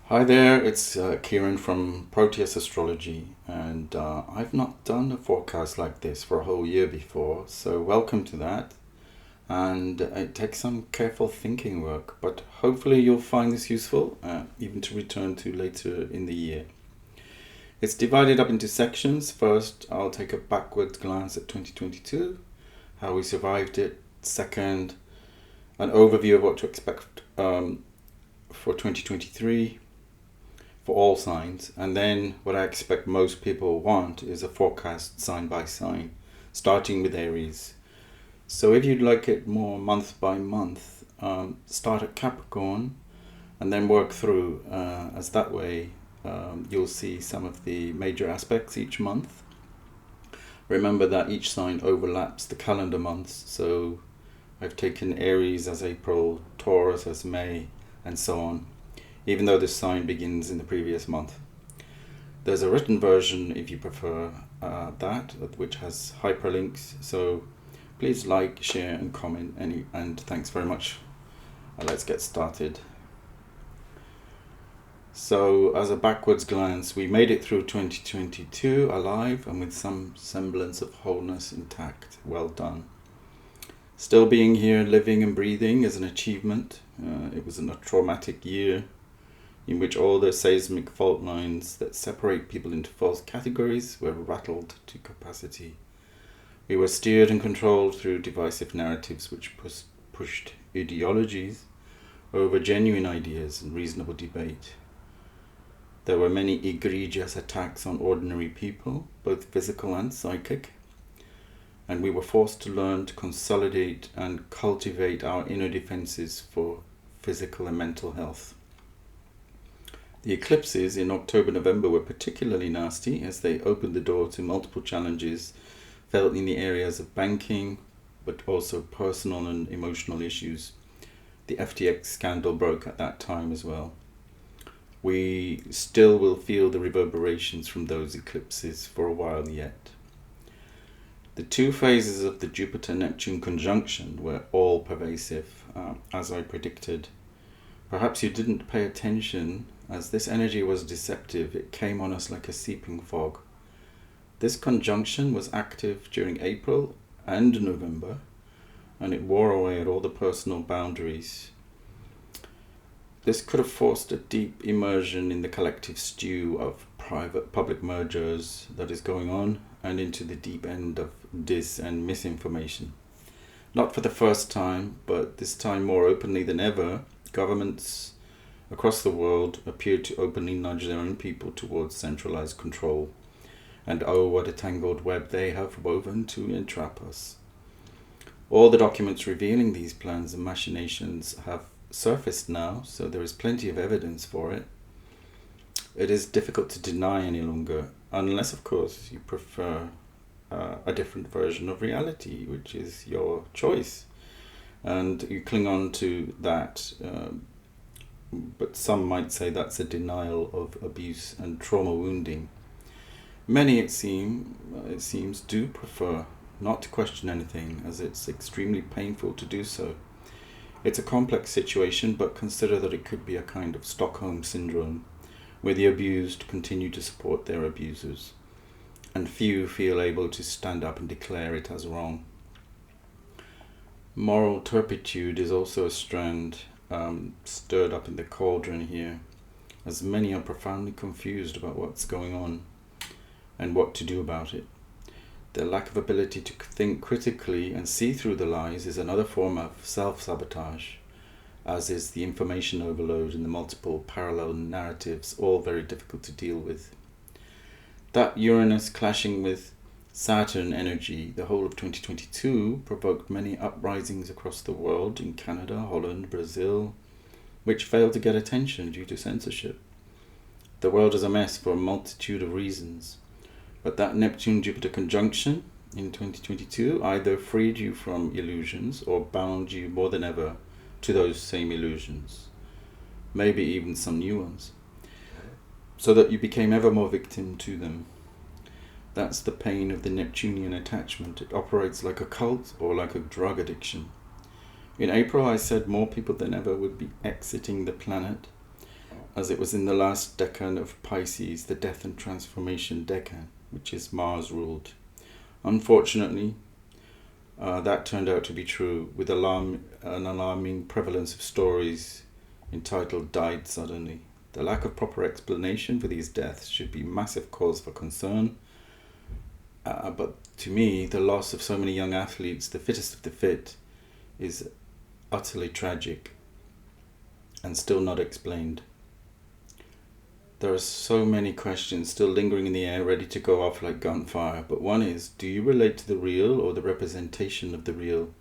Hi there, it's Kieran from Proteus Astrology, and I've not done a forecast like this for a whole year before, so welcome to that. And it takes some careful thinking work, but hopefully you'll find this useful, even to return to later in the year. It's divided up into sections. First, I'll take a backwards glance at 2022, how we survived it. Second, an overview of what to expect for 2023. For all signs, and then what I expect most people want is a forecast sign by sign, starting with Aries. So if you'd like it more month by month, start at Capricorn and then work through, as that way you'll see some of the major aspects each month. Remember that each sign overlaps the calendar months, so I've taken Aries as April, Taurus as May, and so on, even though this sign begins in the previous month. There's a written version if you prefer that, which has hyperlinks, so please like, share and comment, and thanks very much. Let's get started. So as a backwards glance, we made it through 2022 alive and with some semblance of wholeness intact. Well done. Still being here, living and breathing is an achievement. It was a traumatic year in which all the seismic fault lines that separate people into false categories were rattled to capacity. We were steered and controlled through divisive narratives which pushed ideologies over genuine ideas and reasonable debate. There were many egregious attacks on ordinary people, both physical and psychic, and we were forced to learn to consolidate and cultivate our inner defenses for physical and mental health. The eclipses in October-November were particularly nasty as they opened the door to multiple challenges felt in the areas of banking, but also personal and emotional issues. The FTX scandal broke at that time as well. We still will feel the reverberations from those eclipses for a while yet. The two phases of the Jupiter-Neptune conjunction were all pervasive, as I predicted. Perhaps you didn't pay attention, as this energy was deceptive. It came on us like a seeping fog. This conjunction was active during April and November, and it wore away at all the personal boundaries. This could have forced a deep immersion in the collective stew of private-public mergers that is going on, and into the deep end of dis and misinformation. Not for the first time, but this time more openly than ever, governments across the world appeared to openly nudge their own people towards centralized control. And oh, what a tangled web they have woven to entrap us. All the documents revealing these plans and machinations have surfaced now, so there is plenty of evidence for it. It is difficult to deny any longer, unless of course you prefer a different version of reality, which is your choice. And you cling on to that, but some might say that's a denial of abuse and trauma wounding. Many, it seems, do prefer not to question anything, as it's extremely painful to do so. It's a complex situation, but consider that it could be a kind of Stockholm syndrome, where the abused continue to support their abusers, and few feel able to stand up and declare it as wrong. Moral turpitude is also a strand stirred up in the cauldron here, as many are profoundly confused about what's going on and what to do about it. Their lack of ability to think critically and see through the lies is another form of self-sabotage, as is the information overload and the multiple parallel narratives, all very difficult to deal with. That Uranus clashing with Saturn energy the whole of 2022 provoked many uprisings across the world, in Canada, Holland, Brazil, which failed to get attention due to censorship. The world is a mess for a multitude of reasons, but that Neptune-Jupiter conjunction in 2022 either freed you from illusions or bound you more than ever to those same illusions, maybe even some new ones, so that you became ever more victim to them. That's the pain of the Neptunian attachment. It operates like a cult or like a drug addiction. In April, I said more people than ever would be exiting the planet, as it was in the last decan of Pisces, the death and transformation decan, which is Mars ruled. Unfortunately, that turned out to be true, with an alarming prevalence of stories entitled "Died Suddenly." The lack of proper explanation for these deaths should be massive cause for concern. But to me, the loss of so many young athletes, the fittest of the fit, is utterly tragic and still not explained. There are so many questions still lingering in the air, ready to go off like gunfire. But one is, do you relate to the real or the representation of the real?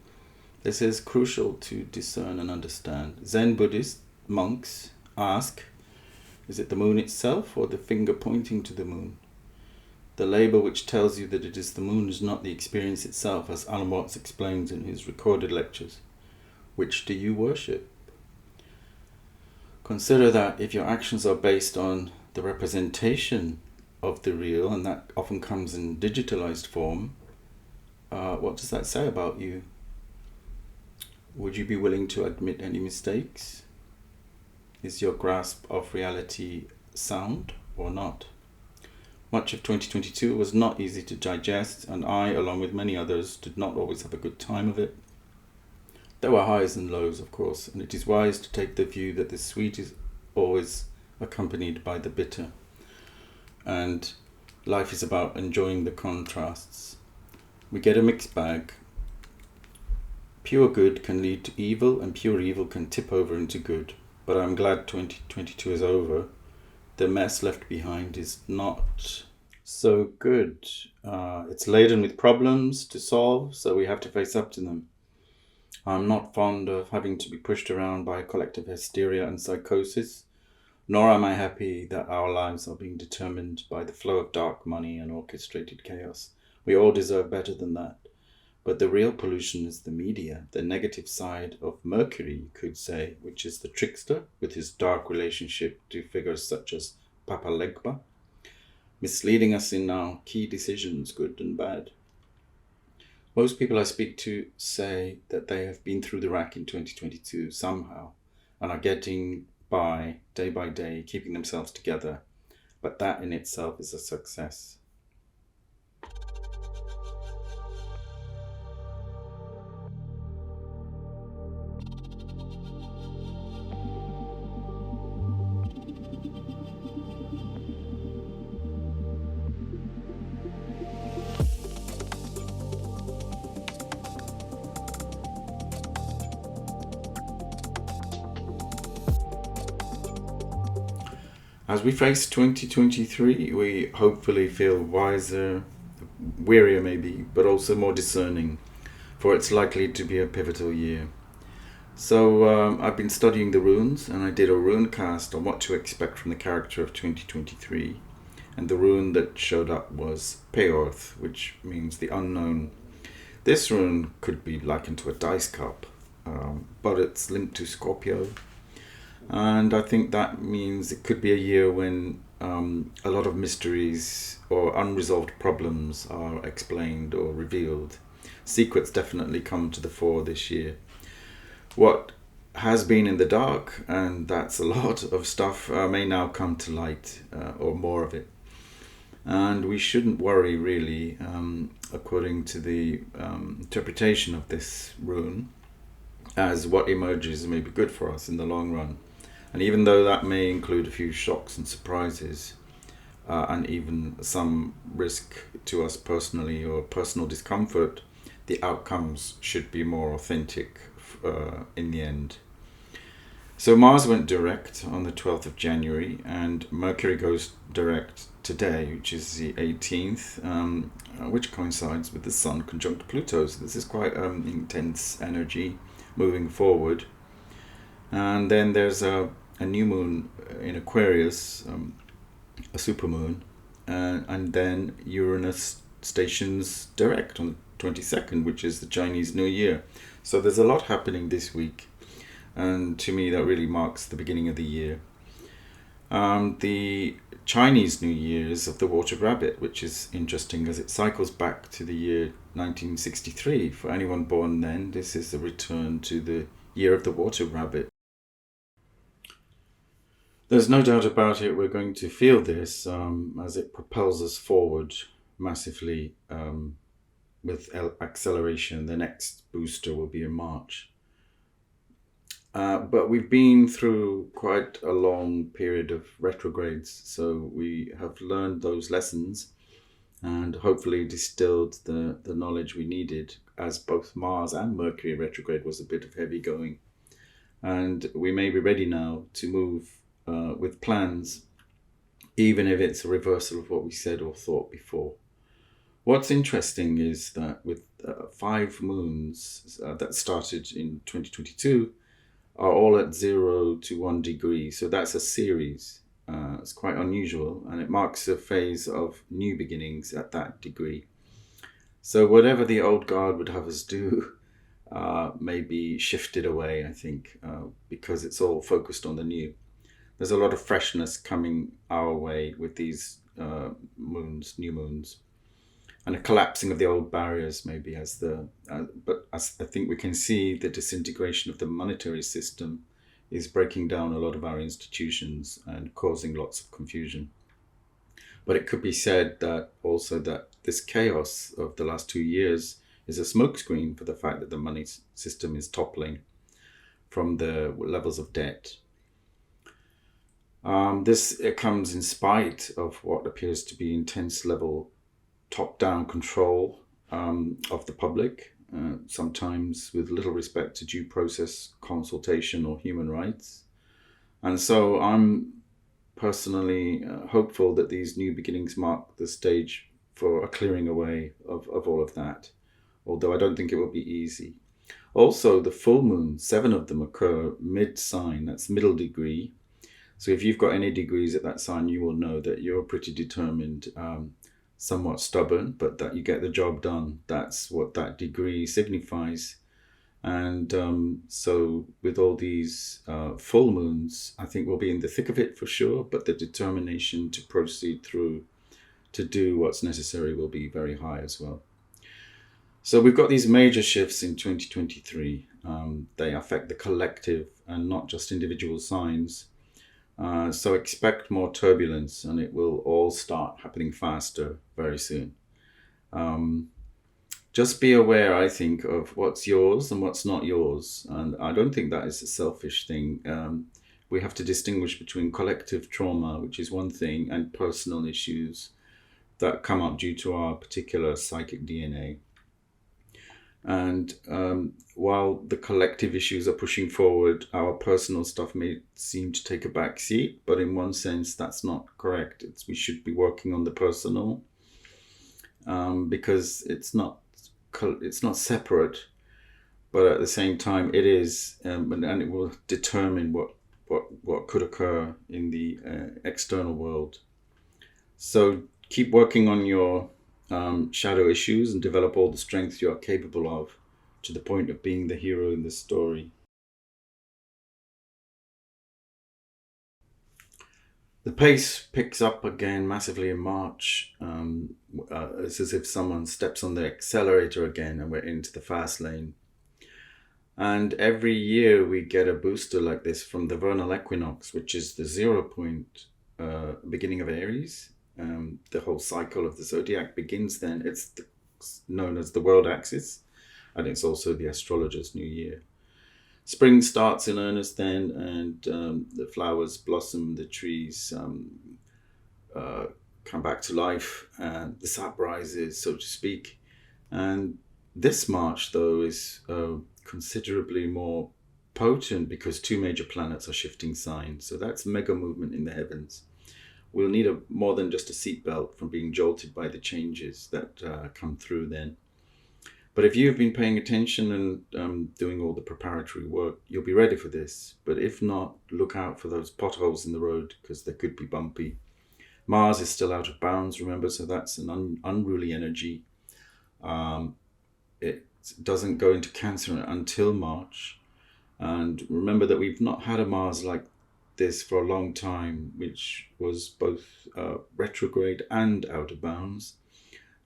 This is crucial to discern and understand. Zen Buddhist monks ask, is it the moon itself or the finger pointing to the moon? The label which tells you that it is the moon is not the experience itself, as Alan Watts explains in his recorded lectures. Which do you worship? Consider that if your actions are based on the representation of the real, and that often comes in digitalized form, what does that say about you? Would you be willing to admit any mistakes? Is your grasp of reality sound or not? Much of 2022 was not easy to digest, and I, along with many others, did not always have a good time of it. There were highs and lows, of course, and it is wise to take the view that the sweet is always accompanied by the bitter. And life is about enjoying the contrasts. We get a mixed bag. Pure good can lead to evil, and pure evil can tip over into good. But I'm glad 2022 is over. The mess left behind is not so good. It's laden with problems to solve, so we have to face up to them. I'm not fond of having to be pushed around by collective hysteria and psychosis, nor am I happy that our lives are being determined by the flow of dark money and orchestrated chaos. We all deserve better than that. But the real pollution is the media, the negative side of Mercury, you could say, which is the trickster with his dark relationship to figures such as Papa Legba, misleading us in our key decisions, good and bad. Most people I speak to say that they have been through the rack in 2022 somehow and are getting by day, keeping themselves together. But that in itself is a success. As we face 2023, we hopefully feel wiser, wearier maybe, but also more discerning, for it's likely to be a pivotal year. So I've been studying the runes, and I did a rune cast on what to expect from the character of 2023. And the rune that showed up was Peorth, which means the unknown. This rune could be likened to a dice cup, but it's linked to Scorpio. And I think that means it could be a year when a lot of mysteries or unresolved problems are explained or revealed. Secrets definitely come to the fore this year. What has been in the dark, and that's a lot of stuff, may now come to light, or more of it. And we shouldn't worry really, according to the interpretation of this rune, as what emerges may be good for us in the long run. And even though that may include a few shocks and surprises, and even some risk to us personally or personal discomfort, the outcomes should be more authentic in the end. So Mars went direct on the 12th of January, and Mercury goes direct today, which is the 18th, which coincides with the Sun conjunct Pluto. So this is quite intense energy moving forward. And then there's a new moon in Aquarius, a supermoon, and then Uranus stations direct on the 22nd, which is the Chinese New Year. So there's a lot happening this week, and to me that really marks the beginning of the year. The Chinese New Year is of the Water Rabbit, which is interesting as it cycles back to the year 1963. For anyone born then, this is the return to the year of the Water Rabbit. There's no doubt about it. We're going to feel this as it propels us forward massively with acceleration. The next booster will be in March. But we've been through quite a long period of retrogrades, so we have learned those lessons and hopefully distilled the knowledge we needed, as both Mars and Mercury retrograde was a bit of heavy going. And we may be ready now to move with plans, even if it's a reversal of what we said or thought before. What's interesting is that with 5 moons that started in 2022, are all at 0 to 1 degree. So that's a series. It's quite unusual, and it marks a phase of new beginnings at that degree. So whatever the old guard would have us do may be shifted away, I think, because it's all focused on the new. There's a lot of freshness coming our way with these new moons. And a collapsing of the old barriers, maybe, but as I think we can see, the disintegration of the monetary system is breaking down a lot of our institutions and causing lots of confusion. But it could be said that also that this chaos of the last 2 years is a smokescreen for the fact that the money system is toppling from the levels of debt. It comes in spite of what appears to be intense level top-down control of the public, sometimes with little respect to due process, consultation, or human rights. And so I'm personally hopeful that these new beginnings mark the stage for a clearing away of all of that, although I don't think it will be easy. Also, the full moon, 7 of them occur mid-sign, that's middle degree. So if you've got any degrees at that sign, you will know that you're pretty determined, somewhat stubborn, but that you get the job done. That's what that degree signifies. And so with all these full moons, I think we'll be in the thick of it for sure, but the determination to proceed through to do what's necessary will be very high as well. So we've got these major shifts in 2023. They affect the collective and not just individual signs. So expect more turbulence, and it will all start happening faster very soon. Just be aware, I think, of what's yours and what's not yours. And I don't think that is a selfish thing. We have to distinguish between collective trauma, which is one thing, and personal issues that come up due to our particular psychic DNA. And while the collective issues are pushing forward, our personal stuff may seem to take a back seat, but in one sense, that's not correct. We should be working on the personal because it's not separate, but at the same time, it is, and it will determine what could occur in the external world. So keep working on your shadow issues and develop all the strengths you are capable of to the point of being the hero in the story. The pace picks up again massively in March. It's as if someone steps on the accelerator again and we're into the fast lane. And every year we get a booster like this from the vernal equinox, which is the 0 point beginning of Aries. The whole cycle of the Zodiac begins then. It's known as the world axis, and it's also the astrologer's new year. Spring starts in earnest then, and the flowers blossom, the trees come back to life, and the sap rises, so to speak. And this March, though, is considerably more potent because 2 major planets are shifting signs. So that's mega movement in the heavens. We'll need more than just a seatbelt from being jolted by the changes that come through then. But if you've been paying attention and doing all the preparatory work, you'll be ready for this. But if not, look out for those potholes in the road because they could be bumpy. Mars is still out of bounds, remember, so that's an unruly energy. It doesn't go into Cancer until March. And remember that we've not had a Mars like this for a long time, which was both retrograde and out of bounds,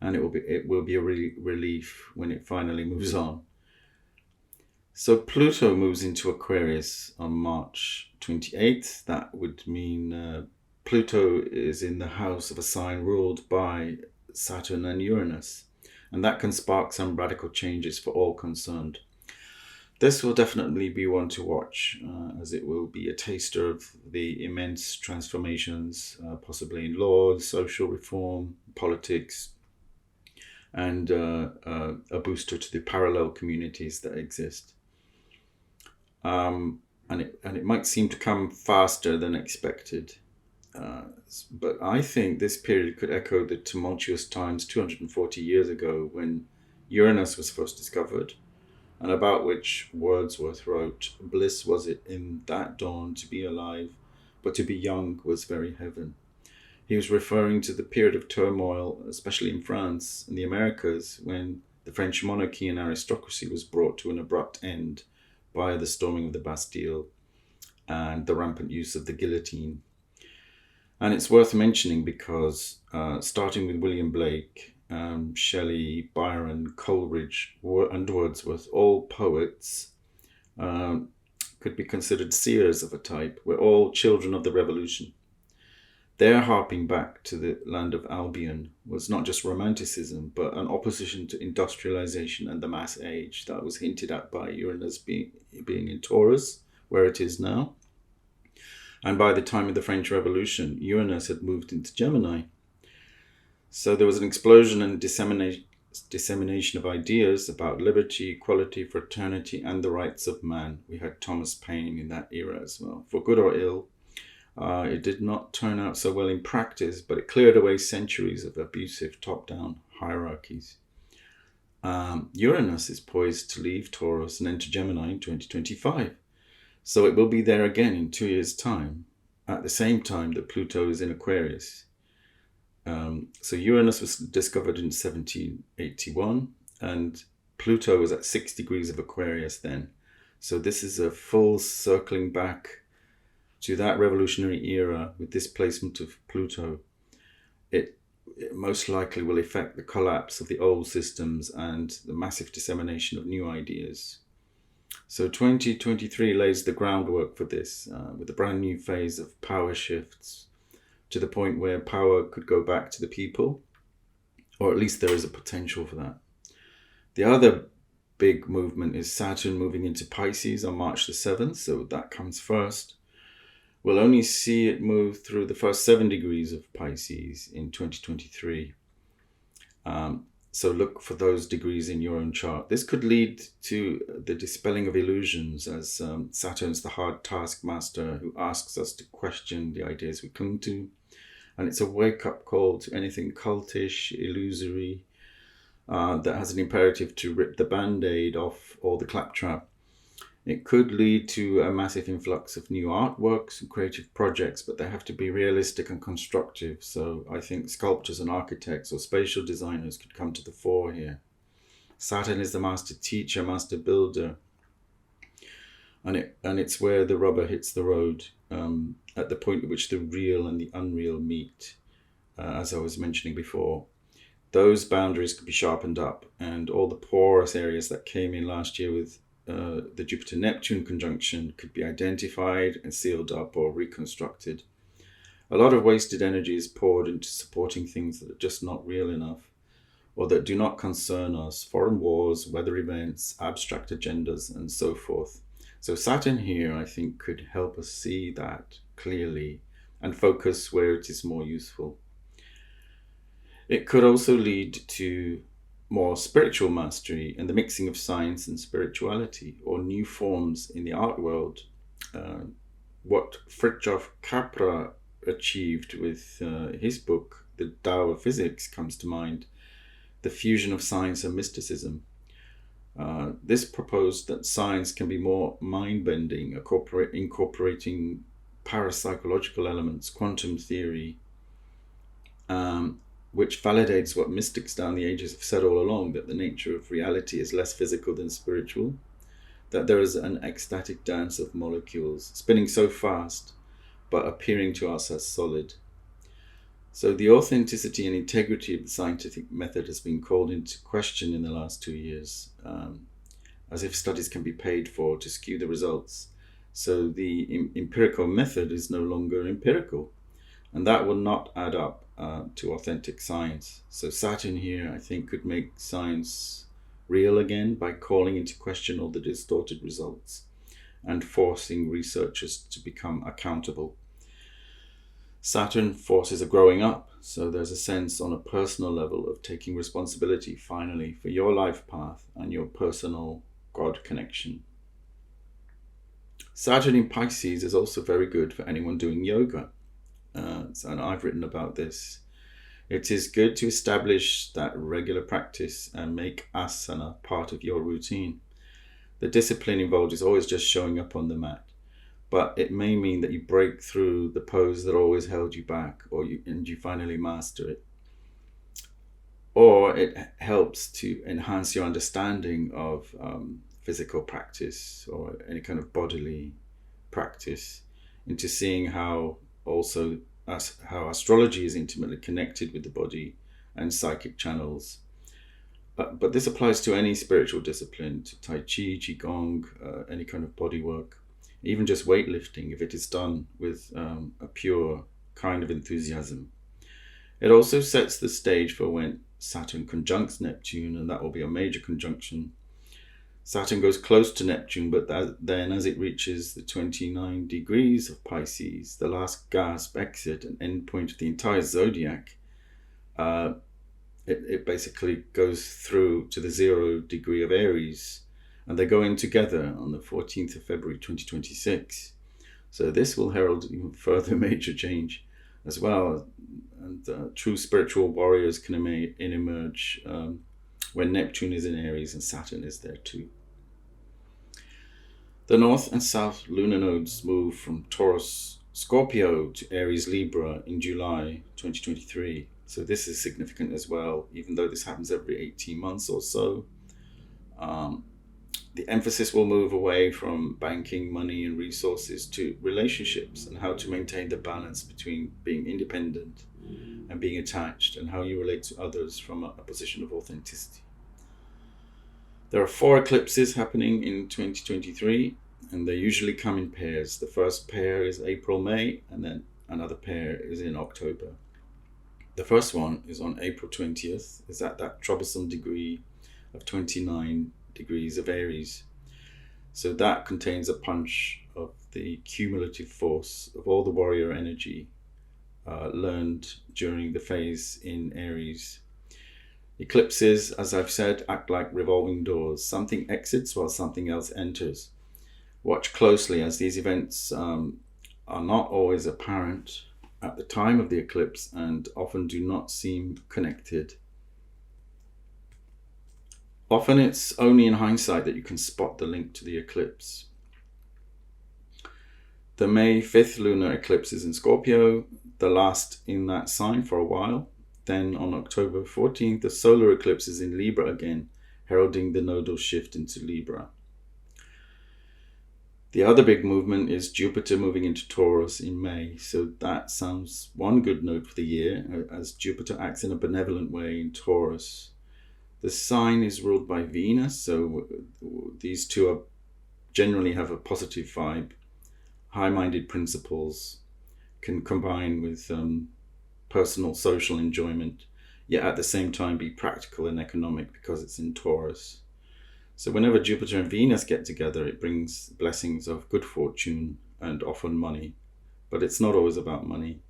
and it will be a relief when it finally moves on. So Pluto moves into Aquarius on March 28th. That would mean Pluto is in the house of a sign ruled by Saturn and Uranus, and that can spark some radical changes for all concerned. This will definitely be one to watch, as it will be a taster of the immense transformations, possibly in law, social reform, politics, and a booster to the parallel communities that exist. And it might seem to come faster than expected. But I think this period could echo the tumultuous times 240 years ago when Uranus was first discovered, and about which Wordsworth wrote, "Bliss was it in that dawn to be alive, but to be young was very heaven." He was referring to the period of turmoil, especially in France and the Americas, when the French monarchy and aristocracy was brought to an abrupt end by the storming of the Bastille and the rampant use of the guillotine. And it's worth mentioning because starting with William Blake, Shelley, Byron, Coleridge, and Wordsworth, all poets, could be considered seers of a type. We're all children of the Revolution. Their harping back to the land of Albion was not just romanticism, but an opposition to industrialization and the mass age that was hinted at by Uranus being in Taurus, where it is now. And by the time of the French Revolution, Uranus had moved into Gemini. So there was an explosion and dissemination of ideas about liberty, equality, fraternity, and the rights of man. We had Thomas Paine in that era as well. For good or ill, it did not turn out so well in practice, but it cleared away centuries of abusive top-down hierarchies. Uranus is poised to leave Taurus and enter Gemini in 2025. So it will be there again in 2 years' time, at the same time that Pluto is in Aquarius. So Uranus was discovered in 1781, and Pluto was at 6 degrees of Aquarius then. So this is a full circling back to that revolutionary era with this placement of Pluto. It most likely will affect the collapse of the old systems and the massive dissemination of new ideas. So 2023 lays the groundwork for this, with a brand new phase of power shifts to the point where power could go back to the people, or at least there is a potential for that. The other big movement is Saturn moving into Pisces on March the 7th, so that comes first. We'll only see it move through the first 7 degrees of Pisces in 2023. So look for those degrees in your own chart. This could lead to the dispelling of illusions, as Saturn's the hard taskmaster who asks us to question the ideas we cling to. And it's a wake-up call to anything cultish, illusory, that has an imperative to rip the band-aid off all the claptrap. It could lead to a massive influx of new artworks and creative projects, but they have to be realistic and constructive. So I think sculptors and architects or spatial designers could come to the fore here. Saturn is the master teacher, master builder. And it's where the rubber hits the road, at the point at which the real and the unreal meet, as I was mentioning before. Those boundaries could be sharpened up, and all the porous areas that came in last year with the Jupiter-Neptune conjunction could be identified and sealed up or reconstructed. A lot of wasted energy is poured into supporting things that are just not real enough, or that do not concern us: foreign wars, weather events, abstract agendas, and so forth. So Saturn here, I think, could help us see that clearly and focus where it is more useful. It could also lead to more spiritual mastery and the mixing of science and spirituality, or new forms in the art world. What Fritjof Capra achieved with his book, The Tao of Physics, comes to mind. The fusion of science and mysticism. This proposed that science can be more mind-bending, incorporating parapsychological elements, quantum theory, which validates what mystics down the ages have said all along, that the nature of reality is less physical than spiritual, that there is an ecstatic dance of molecules, spinning so fast, but appearing to us as solid. So the authenticity and integrity of the scientific method has been called into question in the last 2 years. as if studies can be paid for to skew the results. So the empirical method is no longer empirical, and that will not add up to authentic science. So Saturn here, I think, could make science real again by calling into question all the distorted results and forcing researchers to become accountable. Saturn forces a growing up, so there's a sense on a personal level of taking responsibility finally for your life path and your personal God connection. Saturn in Pisces is also very good for anyone doing yoga, and I've written about this. It is good to establish that regular practice and make asana part of your routine. The discipline involved is always just showing up on the mat, but it may mean that you break through the pose that always held you back, and you finally master it. Or it helps to enhance your understanding of physical practice or any kind of bodily practice, into seeing how astrology is intimately connected with the body and psychic channels. But this applies to any spiritual discipline, to Tai Chi, Qigong, any kind of body work, even just weightlifting, if it is done with a pure kind of enthusiasm. It also sets the stage for when Saturn conjuncts Neptune, and that will be a major conjunction. Saturn goes close to Neptune, but then as it reaches the 29 degrees of Pisces, the last gasp, exit, and end point of the entire zodiac, it basically goes through to the 0 degree of Aries, and they go in together on the 14th of February 2026. So this will herald even further major change as well, and true spiritual warriors can emerge when Neptune is in Aries and Saturn is there too. The North and South lunar nodes move from Taurus Scorpio to Aries Libra in July 2023. So this is significant as well, even though this happens every 18 months or so. The emphasis will move away from banking, money and resources to relationships and how to maintain the balance between being independent and being attached, and how you relate to others from a position of authenticity. There are 4 eclipses happening in 2023, and they usually come in pairs. The first pair is April-May, and then another pair is in October. The first one is on April 20th, is at that troublesome degree of 29 degrees of Aries. So that contains a punch of the cumulative force of all the warrior energy learned during the phase in Aries. Eclipses, as I've said, act like revolving doors. Something exits while something else enters. Watch closely, as these events are not always apparent at the time of the eclipse and often do not seem connected. Often it's only in hindsight that you can spot the link to the eclipse. The May 5th lunar eclipse is in Scorpio, the last in that sign for a while. Then on October 14th, the solar eclipse is in Libra again, heralding the nodal shift into Libra. The other big movement is Jupiter moving into Taurus in May, so that sounds one good note for the year, as Jupiter acts in a benevolent way in Taurus. The sign is ruled by Venus, so these two generally have a positive vibe. High-minded principles can combine with personal social enjoyment, yet at the same time be practical and economic because it's in Taurus. So whenever Jupiter and Venus get together, it brings blessings of good fortune and often money, but it's not always about money.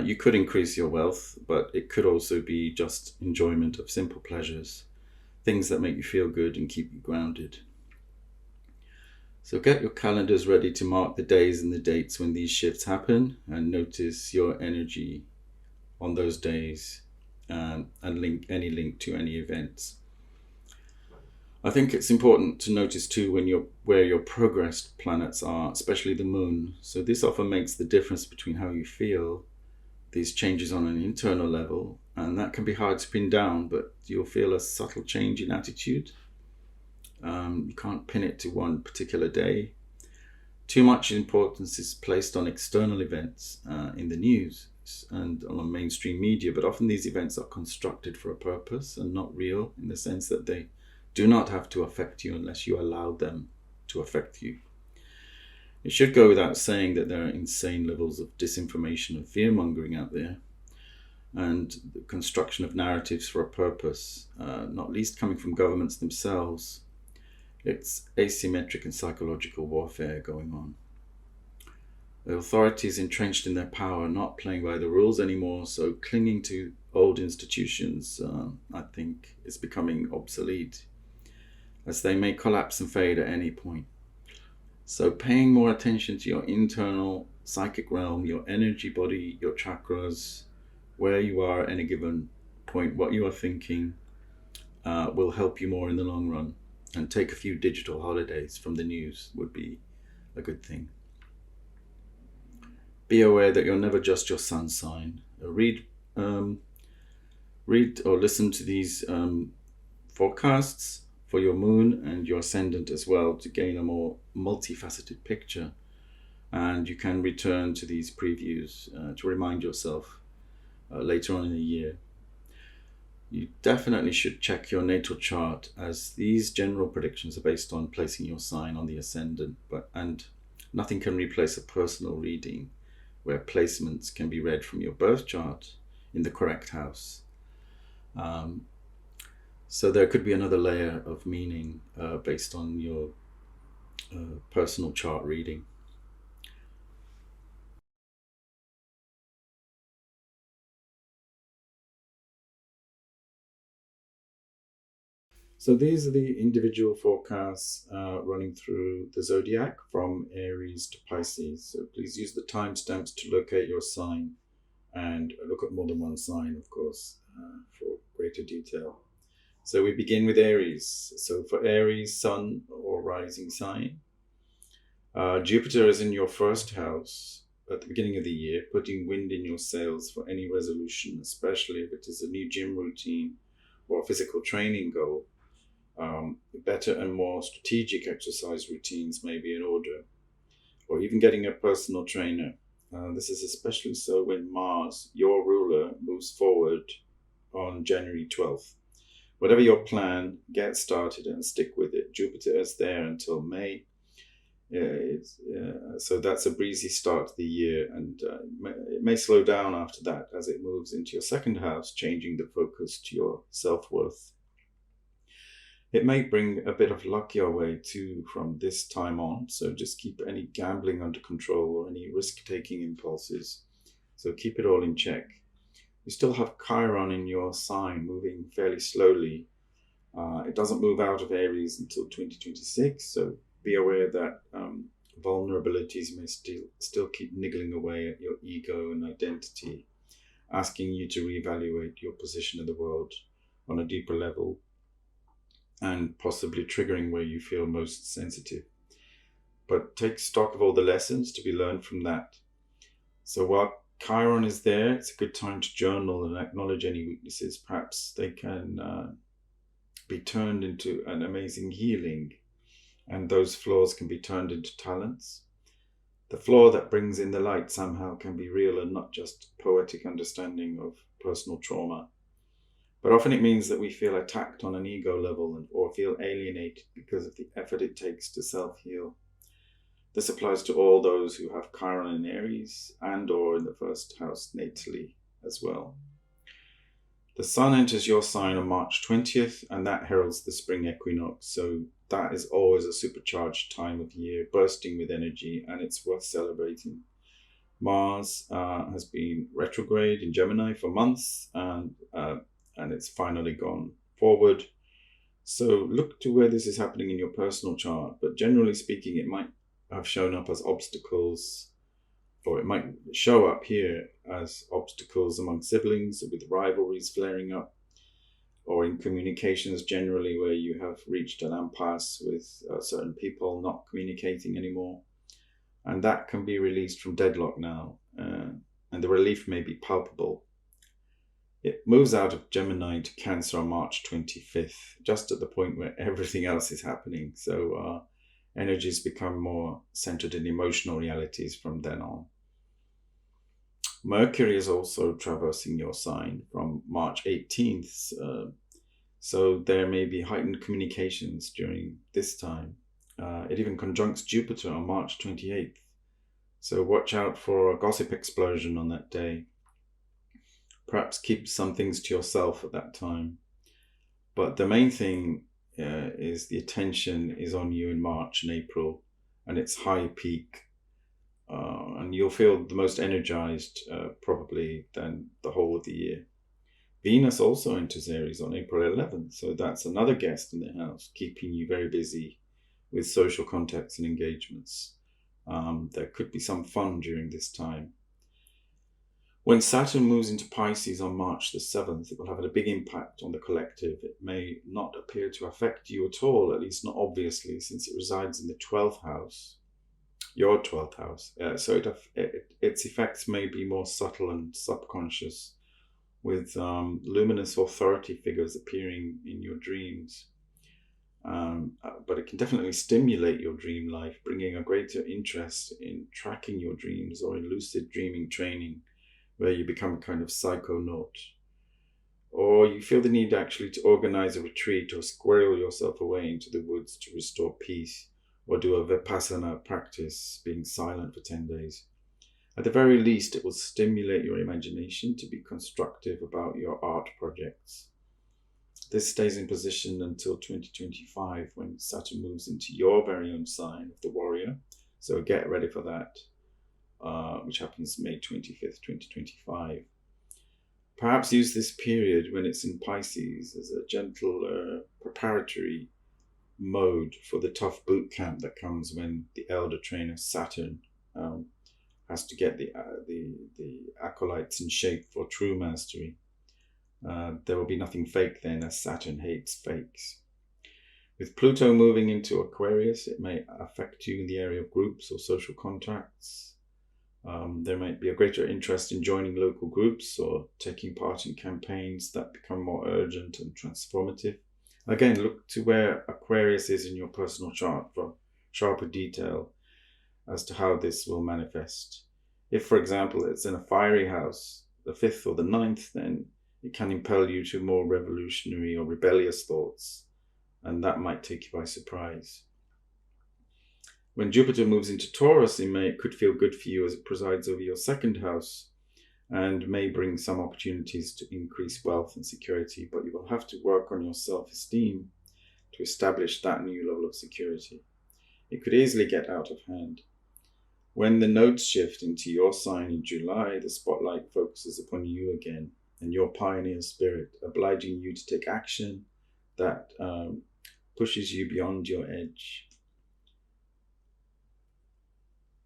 You could increase your wealth, but it could also be just enjoyment of simple pleasures, things that make you feel good and keep you grounded. So get your calendars ready to mark the days and the dates when these shifts happen, and notice your energy on those days, and link to any events. I think it's important to notice too where your progressed planets are, especially the moon. So this often makes the difference between how you feel these changes on an internal level, and that can be hard to pin down, but you'll feel a subtle change in attitude. You can't pin it to one particular day. Too much importance is placed on external events in the news and on mainstream media, but often these events are constructed for a purpose and not real, in the sense that they do not have to affect you unless you allow them to affect you. It should go without saying that there are insane levels of disinformation and fear-mongering out there, and the construction of narratives for a purpose, not least coming from governments themselves. It's asymmetric and psychological warfare going on. The authorities entrenched in their power are not playing by the rules anymore, so clinging to old institutions, I think, is becoming obsolete, as they may collapse and fade at any point. So paying more attention to your internal psychic realm, your energy body, your chakras, where you are at any given point, what you are thinking, will help you more in the long run. And take a few digital holidays from the news would be a good thing. Be aware that you're never just your sun sign. Read or listen to these forecasts for your moon and your ascendant as well to gain a more multifaceted picture. And you can return to these previews to remind yourself later on in the year. You definitely should check your natal chart, as these general predictions are based on placing your sign on the ascendant, and nothing can replace a personal reading where placements can be read from your birth chart in the correct house. So there could be another layer of meaning based on your personal chart reading. So these are the individual forecasts running through the Zodiac from Aries to Pisces. So please use the timestamps to locate your sign and look at more than one sign, of course, for greater detail. So we begin with Aries. So for Aries, sun or rising sign, Jupiter is in your first house at the beginning of the year, putting wind in your sails for any resolution, especially if it is a new gym routine or a physical training goal. Better and more strategic exercise routines may be in order, or even getting a personal trainer. This is especially so when Mars, your ruler, moves forward on January 12th. Whatever your plan, get started and stick with it. Jupiter is there until May. So that's a breezy start to the year, and it may slow down after that as it moves into your second house, changing the focus to your self-worth. It may bring a bit of luck your way too from this time on, so just keep any gambling under control or any risk-taking impulses. So keep it all in check. You still have Chiron in your sign, moving fairly slowly. It doesn't move out of Aries until 2026, so be aware that vulnerabilities may still keep niggling away at your ego and identity, asking you to reevaluate your position in the world on a deeper level, and possibly triggering where you feel most sensitive. But take stock of all the lessons to be learned from that. So while Chiron is there, it's a good time to journal and acknowledge any weaknesses. Perhaps they can be turned into an amazing healing, and those flaws can be turned into talents. The flaw that brings in the light somehow can be real and not just poetic understanding of personal trauma. But often it means that we feel attacked on an ego level or feel alienated because of the effort it takes to self-heal. This applies to all those who have Chiron in Aries and or in the first house natally as well. The sun enters your sign on March 20th, and that heralds the spring equinox. So that is always a supercharged time of year, bursting with energy, and it's worth celebrating. Mars has been retrograde in Gemini for months, and it's finally gone forward. So look to where this is happening in your personal chart, but generally speaking, it might have shown up as obstacles, or it might show up here as obstacles among siblings with rivalries flaring up, or in communications generally where you have reached an impasse with certain people not communicating anymore. And that can be released from deadlock now, and the relief may be palpable. It moves out of Gemini to Cancer on March 25th, just at the point where everything else is happening. So energies become more centered in emotional realities from then on. Mercury is also traversing your sign from March 18th. So there may be heightened communications during this time. It even conjuncts Jupiter on March 28th. So watch out for a gossip explosion on that day. Perhaps keep some things to yourself at that time. But the main thing is the attention is on you in March and April, and it's high peak. And you'll feel the most energized probably than the whole of the year. Venus also enters Aries on April 11th, so that's another guest in the house, keeping you very busy with social contacts and engagements. There could be some fun during this time. When Saturn moves into Pisces on March the 7th, it will have a big impact on the collective. It may not appear to affect you at all, at least not obviously, since it resides in the 12th house, your 12th house. So its effects may be more subtle and subconscious, with luminous authority figures appearing in your dreams. But it can definitely stimulate your dream life, bringing a greater interest in tracking your dreams or in lucid dreaming training, where you become a kind of psychonaut. Or you feel the need actually to organize a retreat or squirrel yourself away into the woods to restore peace, or do a Vipassana practice, being silent for 10 days. At the very least, it will stimulate your imagination to be constructive about your art projects. This stays in position until 2025, when Saturn moves into your very own sign of the warrior. So get ready for that, which happens May 25th, 2025. Perhaps use this period when it's in Pisces as a gentle preparatory mode for the tough boot camp that comes when the elder trainer Saturn has to get the acolytes in shape for true mastery. There will be nothing fake then, as Saturn hates fakes. With Pluto moving into Aquarius, it may affect you in the area of groups or social contacts. There might be a greater interest in joining local groups or taking part in campaigns that become more urgent and transformative. Again, look to where Aquarius is in your personal chart for sharper detail as to how this will manifest. If, for example, it's in a fiery house, the 5th or the 9th, then it can impel you to more revolutionary or rebellious thoughts, and that might take you by surprise. When Jupiter moves into Taurus in May, it could feel good for you as it presides over your 2nd house and may bring some opportunities to increase wealth and security, but you will have to work on your self-esteem to establish that new level of security. It could easily get out of hand. When the nodes shift into your sign in July, the spotlight focuses upon you again and your pioneer spirit, obliging you to take action that pushes you beyond your edge.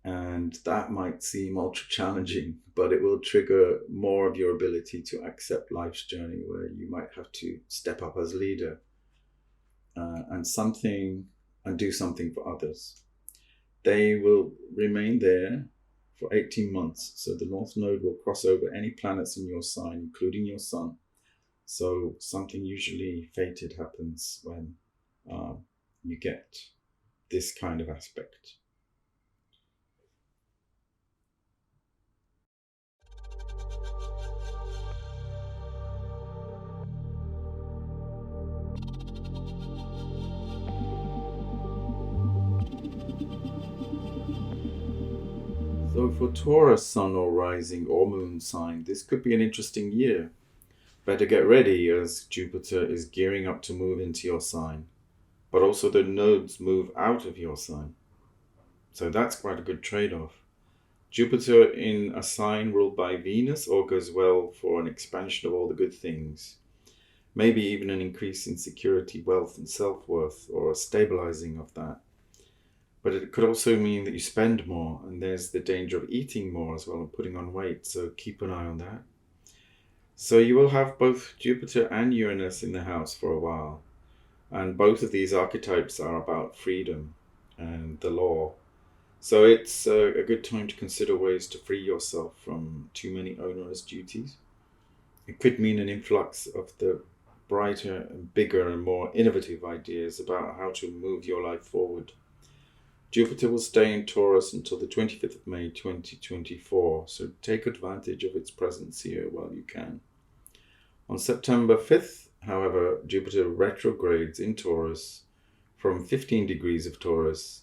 And that might seem ultra challenging, but it will trigger more of your ability to accept life's journey, where you might have to step up as leader and do something for others. They will remain there for 18 months. So the North Node will cross over any planets in your sign, including your Sun. So something usually fated happens when you get this kind of aspect. So for Taurus Sun or rising or moon sign, this could be an interesting year. Better get ready, as Jupiter is gearing up to move into your sign, but also the nodes move out of your sign. So that's quite a good trade-off. Jupiter in a sign ruled by Venus augurs well for an expansion of all the good things. Maybe even an increase in security, wealth and self-worth, or a stabilizing of that. But it could also mean that you spend more, and there's the danger of eating more as well and putting on weight, so keep an eye on that. So you will have both Jupiter and Uranus in the house for a while, and both of these archetypes are about freedom and the law. So it's a good time to consider ways to free yourself from too many onerous duties. It could mean an influx of the brighter and bigger and more innovative ideas about how to move your life forward. Jupiter will stay in Taurus until the 25th of May 2024, so take advantage of its presence here while you can. On September 5th, However, Jupiter retrogrades in Taurus from 15 degrees of Taurus,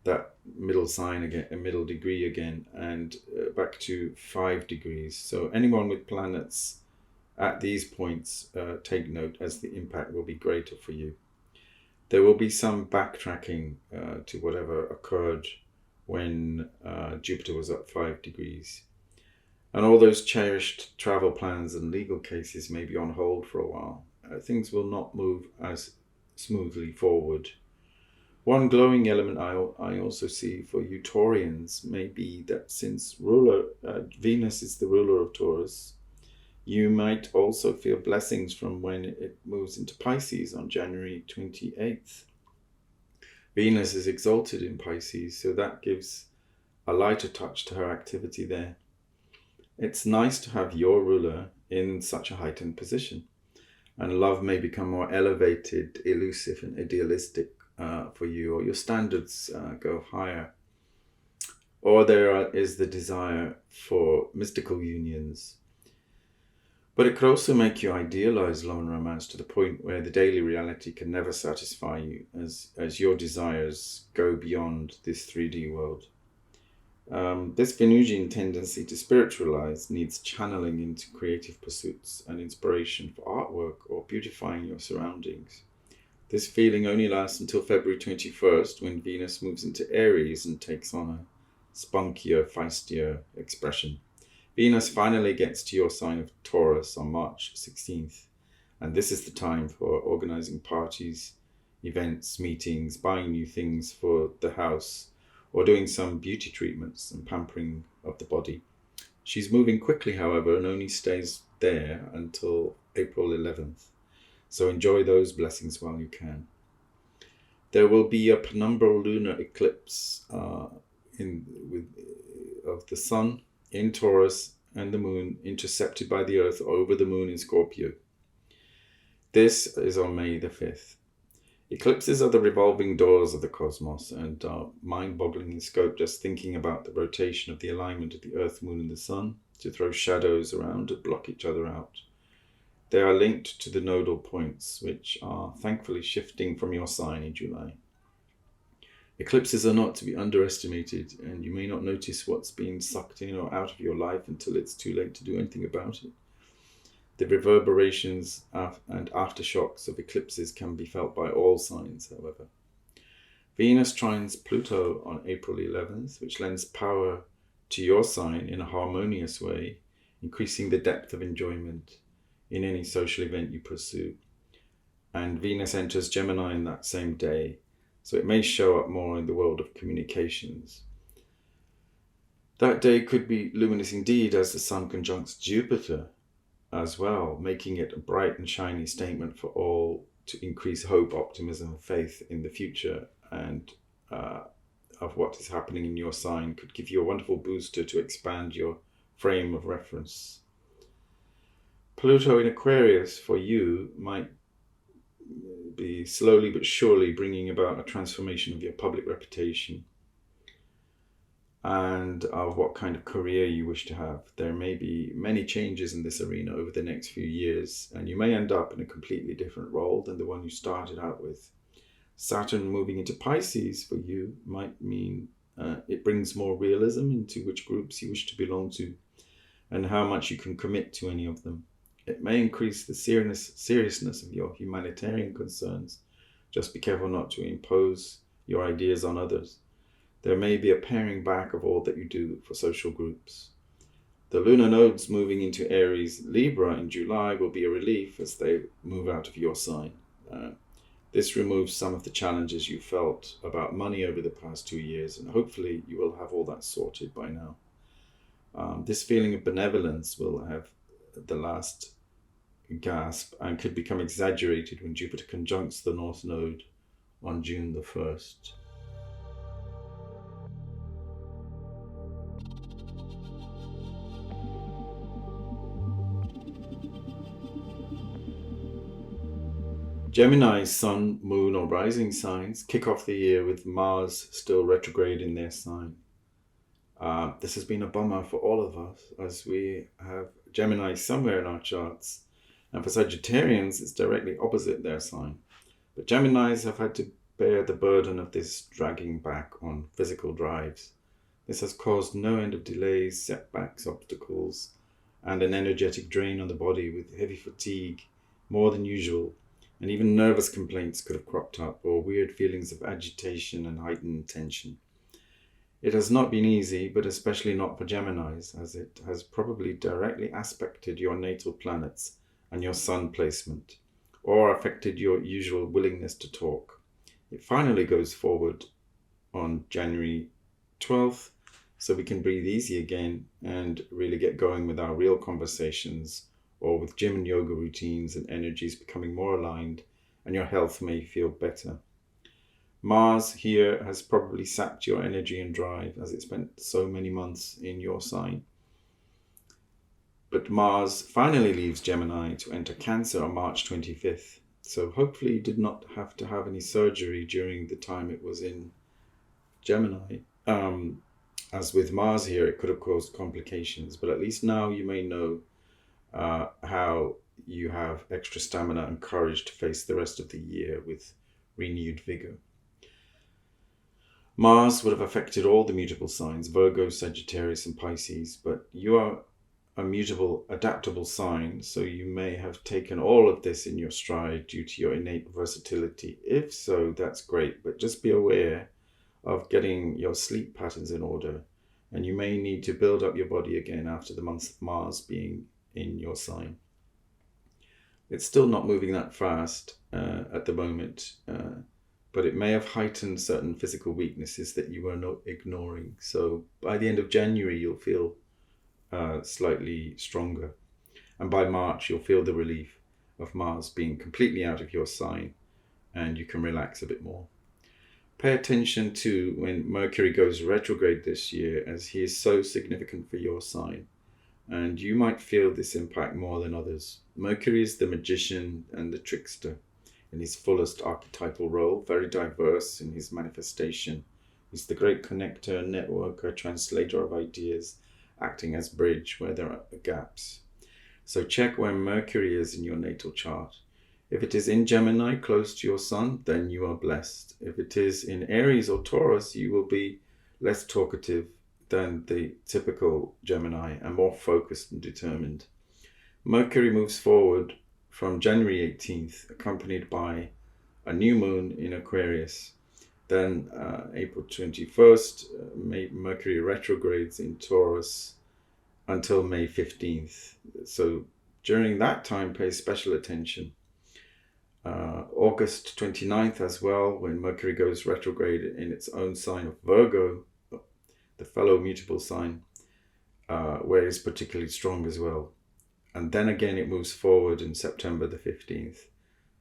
that middle sign again, a middle degree again, and back to 5 degrees. So anyone with planets at these points, take note, as the impact will be greater for you. There will be some backtracking to whatever occurred when Jupiter was at 5 degrees. And all those cherished travel plans and legal cases may be on hold for a while. Things will not move as smoothly forward. One glowing element I also see for you Taurians may be that since Venus is the ruler of Taurus, you might also feel blessings from when it moves into Pisces on January 28th. Venus is exalted in Pisces, so that gives a lighter touch to her activity there. It's nice to have your ruler in such a heightened position, and love may become more elevated, elusive, and idealistic for you, or your standards go higher. Or there is the desire for mystical unions. But it could also make you idealize love and romance to the point where the daily reality can never satisfy you, as your desires go beyond this 3D world. This Venusian tendency to spiritualize needs channeling into creative pursuits and inspiration for artwork or beautifying your surroundings. This feeling only lasts until February 21st, when Venus moves into Aries and takes on a spunkier, feistier expression. Venus finally gets to your sign of Taurus on March 16th, and this is the time for organizing parties, events, meetings, buying new things for the house, or doing some beauty treatments and pampering of the body. She's moving quickly, however, and only stays there until April 11th, so enjoy those blessings while you can. There will be a penumbral lunar eclipse of the Sun in Taurus and the Moon intercepted by the Earth over the Moon in Scorpio. This is on May the 5th. Eclipses are the revolving doors of the cosmos and are mind-boggling in scope, just thinking about the rotation of the alignment of the Earth, Moon and the Sun to throw shadows around and block each other out. They are linked to the nodal points, which are thankfully shifting from your sign in July. Eclipses are not to be underestimated, and you may not notice what's being sucked in or out of your life until it's too late to do anything about it. The reverberations and aftershocks of eclipses can be felt by all signs, however. Venus trines Pluto on April 11th, which lends power to your sign in a harmonious way, increasing the depth of enjoyment in any social event you pursue. And Venus enters Gemini in that same day, so it may show up more in the world of communications. That day could be luminous indeed, as the Sun conjuncts Jupiter as well, making it a bright and shiny statement for all to increase hope, optimism, and faith in the future and of what is happening in your sign. Could give you a wonderful booster to expand your frame of reference. Pluto in Aquarius for you might be slowly but surely bringing about a transformation of your public reputation and of what kind of career you wish to have. There may be many changes in this arena over the next few years, and you may end up in a completely different role than the one you started out with. Saturn moving into Pisces for you might mean it brings more realism into which groups you wish to belong to and how much you can commit to any of them. It may increase the seriousness of your humanitarian concerns. Just be careful not to impose your ideas on others. There may be a paring back of all that you do for social groups. The lunar nodes moving into Aries, Libra in July will be a relief as they move out of your sign. This removes some of the challenges you felt about money over the past 2 years, and hopefully you will have all that sorted by now. This feeling of benevolence will have the last gasp and could become exaggerated when Jupiter conjuncts the North Node on June the 1st. Gemini's Sun, Moon or Rising signs kick off the year with Mars still retrograde in their sign. This has been a bummer for all of us, as we have Gemini somewhere in our charts And for Sagittarians, it's directly opposite their sign. But Geminis have had to bear the burden of this dragging back on physical drives. This has caused no end of delays, setbacks, obstacles, and an energetic drain on the body with heavy fatigue, more than usual, and even nervous complaints could have cropped up, or weird feelings of agitation and heightened tension. It has not been easy, but especially not for Geminis, as it has probably directly aspected your natal planets and your sun placement, or affected your usual willingness to talk. It finally goes forward on January 12th, so we can breathe easy again and really get going with our real conversations, or with gym and yoga routines and energies becoming more aligned, and your health may feel better. Mars here has probably sapped your energy and drive, as it spent so many months in your sign. But Mars finally leaves Gemini to enter Cancer on March 25th. So hopefully you did not have to have any surgery during the time it was in Gemini. As with Mars here, it could have caused complications, but at least now you may know how you have extra stamina and courage to face the rest of the year with renewed vigor. Mars would have affected all the mutable signs, Virgo, Sagittarius, and Pisces, but you are a mutable, adaptable sign, so you may have taken all of this in your stride due to your innate versatility. If so, that's great, but just be aware of getting your sleep patterns in order, and you may need to build up your body again after the months of Mars being in your sign. It's still not moving that fast at the moment, but it may have heightened certain physical weaknesses that you were not ignoring. So by the end of January, you'll feel slightly stronger. And by March, you'll feel the relief of Mars being completely out of your sign, and you can relax a bit more. Pay attention to when Mercury goes retrograde this year, as he is so significant for your sign, and you might feel this impact more than others. Mercury is the magician and the trickster in his fullest archetypal role, very diverse in his manifestation. He's the great connector, networker, translator of ideas, acting as bridge where there are gaps. So check where Mercury is in your natal chart. If it is in Gemini, close to your sun, then you are blessed. If it is in Aries or Taurus, you will be less talkative than the typical Gemini and more focused and determined. Mercury moves forward from January 18th, accompanied by a new moon in Aquarius. Then April 21st, Mercury retrogrades in Taurus until May 15th. So during that time, pay special attention. August 29th as well, when Mercury goes retrograde in its own sign of Virgo, the fellow mutable sign, where it's particularly strong as well. And then again it moves forward in September the 15th.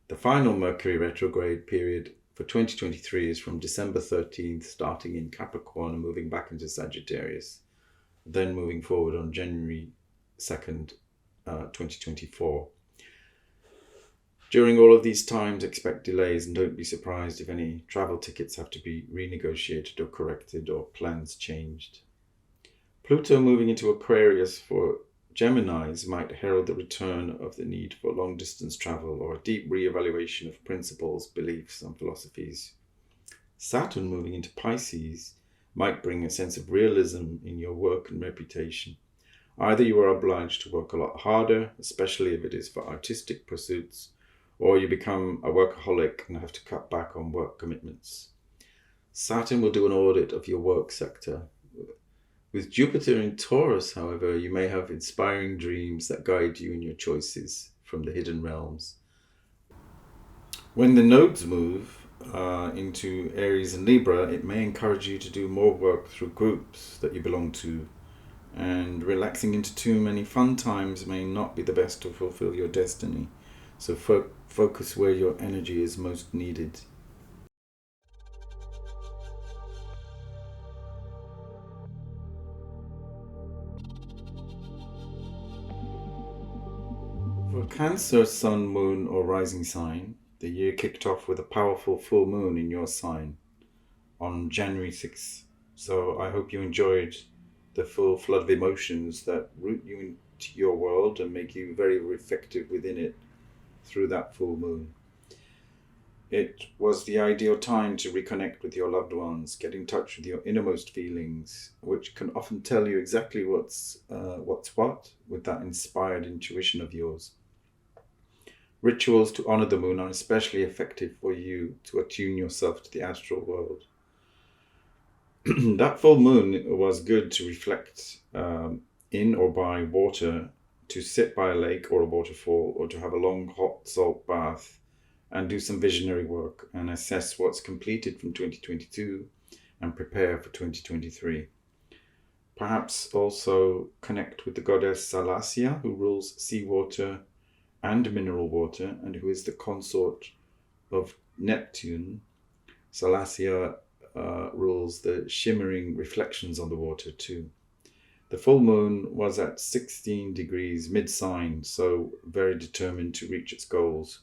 The final Mercury retrograde period for 2023 is from December 13th, starting in Capricorn and moving back into Sagittarius, then moving forward on January 2nd, 2024. During all of these times, expect delays and don't be surprised if any travel tickets have to be renegotiated or corrected or plans changed. Pluto moving into Aquarius for Geminis might herald the return of the need for long-distance travel or a deep re-evaluation of principles, beliefs, and philosophies. Saturn moving into Pisces might bring a sense of realism in your work and reputation. Either you are obliged to work a lot harder, especially if it is for artistic pursuits, or you become a workaholic and have to cut back on work commitments. Saturn will do an audit of your work sector. With Jupiter in Taurus, however, you may have inspiring dreams that guide you in your choices from the hidden realms. When the nodes move into Aries and Libra, it may encourage you to do more work through groups that you belong to, and relaxing into too many fun times may not be the best to fulfill your destiny. So focus where your energy is most needed. For Cancer, Sun, Moon, or Rising sign, the year kicked off with a powerful full moon in your sign on January 6th. So I hope you enjoyed the full flood of emotions that root you into your world world and make you very reflective within it through that full moon. It was the ideal time to reconnect with your loved ones, get in touch with your innermost feelings, which can often tell you exactly what's what with that inspired intuition of yours. Rituals to honor the moon are especially effective for you to attune yourself to the astral world. That full moon was good to reflect in or by water, to sit by a lake or a waterfall, or to have a long hot salt bath and do some visionary work and assess what's completed from 2022 and prepare for 2023. Perhaps also connect with the goddess Salacia, who rules seawater and mineral water and who is the consort of Neptune. Salacia rules the shimmering reflections on the water too. The full moon was at 16 degrees mid-sign, so very determined to reach its goals.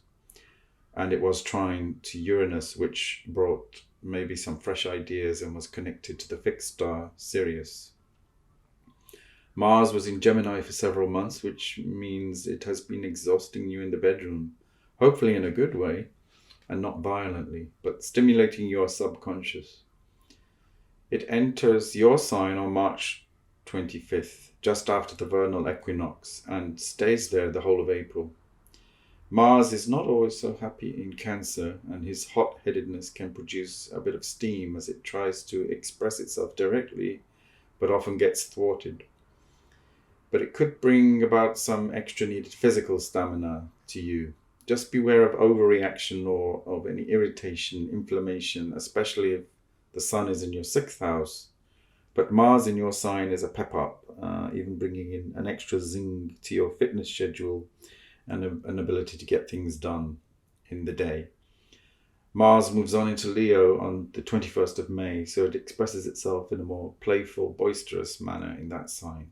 And it was trine to Uranus, which brought maybe some fresh ideas and was connected to the fixed star Sirius. Mars was in Gemini for several months, which means it has been exhausting you in the bedroom, hopefully in a good way and not violently, but stimulating your subconscious. It enters your sign on March 25th, just after the vernal equinox, and stays there the whole of April. Mars is not always so happy in Cancer, and his hot-headedness can produce a bit of steam as it tries to express itself directly, but often gets thwarted. But it could bring about some extra needed physical stamina to you. Just beware of overreaction or of any irritation, inflammation, especially if the sun is in your 6th house. But Mars in your sign is a pep-up, even bringing in an extra zing to your fitness schedule and an ability to get things done in the day. Mars moves on into Leo on the 21st of May, so it expresses itself in a more playful, boisterous manner in that sign.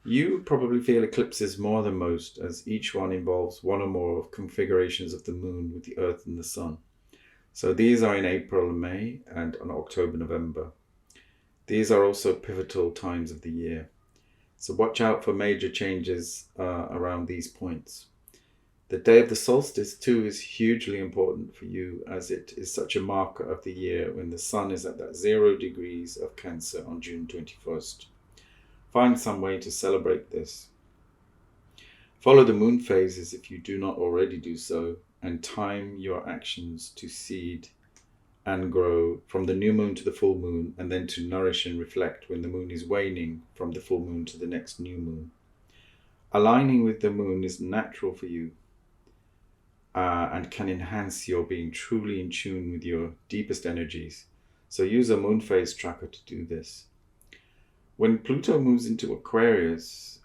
You probably feel eclipses more than most, as each one involves one or more of configurations of the moon with the Earth and the Sun. So these are in April and May and on October, November. These are also pivotal times of the year. So watch out for major changes around these points. The day of the solstice too is hugely important for you, as it is such a marker of the year when the sun is at that 0 degrees of Cancer on June 21st. Find some way to celebrate this. Follow the moon phases if you do not already do so, and time your actions to seed and grow from the new moon to the full moon, and then to nourish and reflect when the moon is waning from the full moon to the next new moon. Aligning with the moon is natural for you and can enhance your being truly in tune with your deepest energies. So use a moon phase tracker to do this. When Pluto moves into Aquarius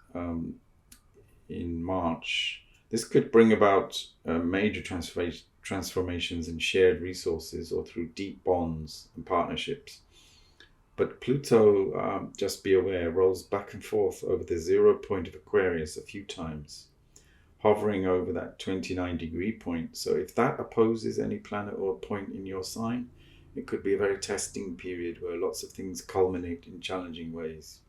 in March, this could bring about major transformations in shared resources or through deep bonds and partnerships. But Pluto, just be aware, rolls back and forth over the 0 point of Aquarius a few times, hovering over that 29-degree point. So if that opposes any planet or point in your sign, it could be a very testing period where lots of things culminate in challenging ways.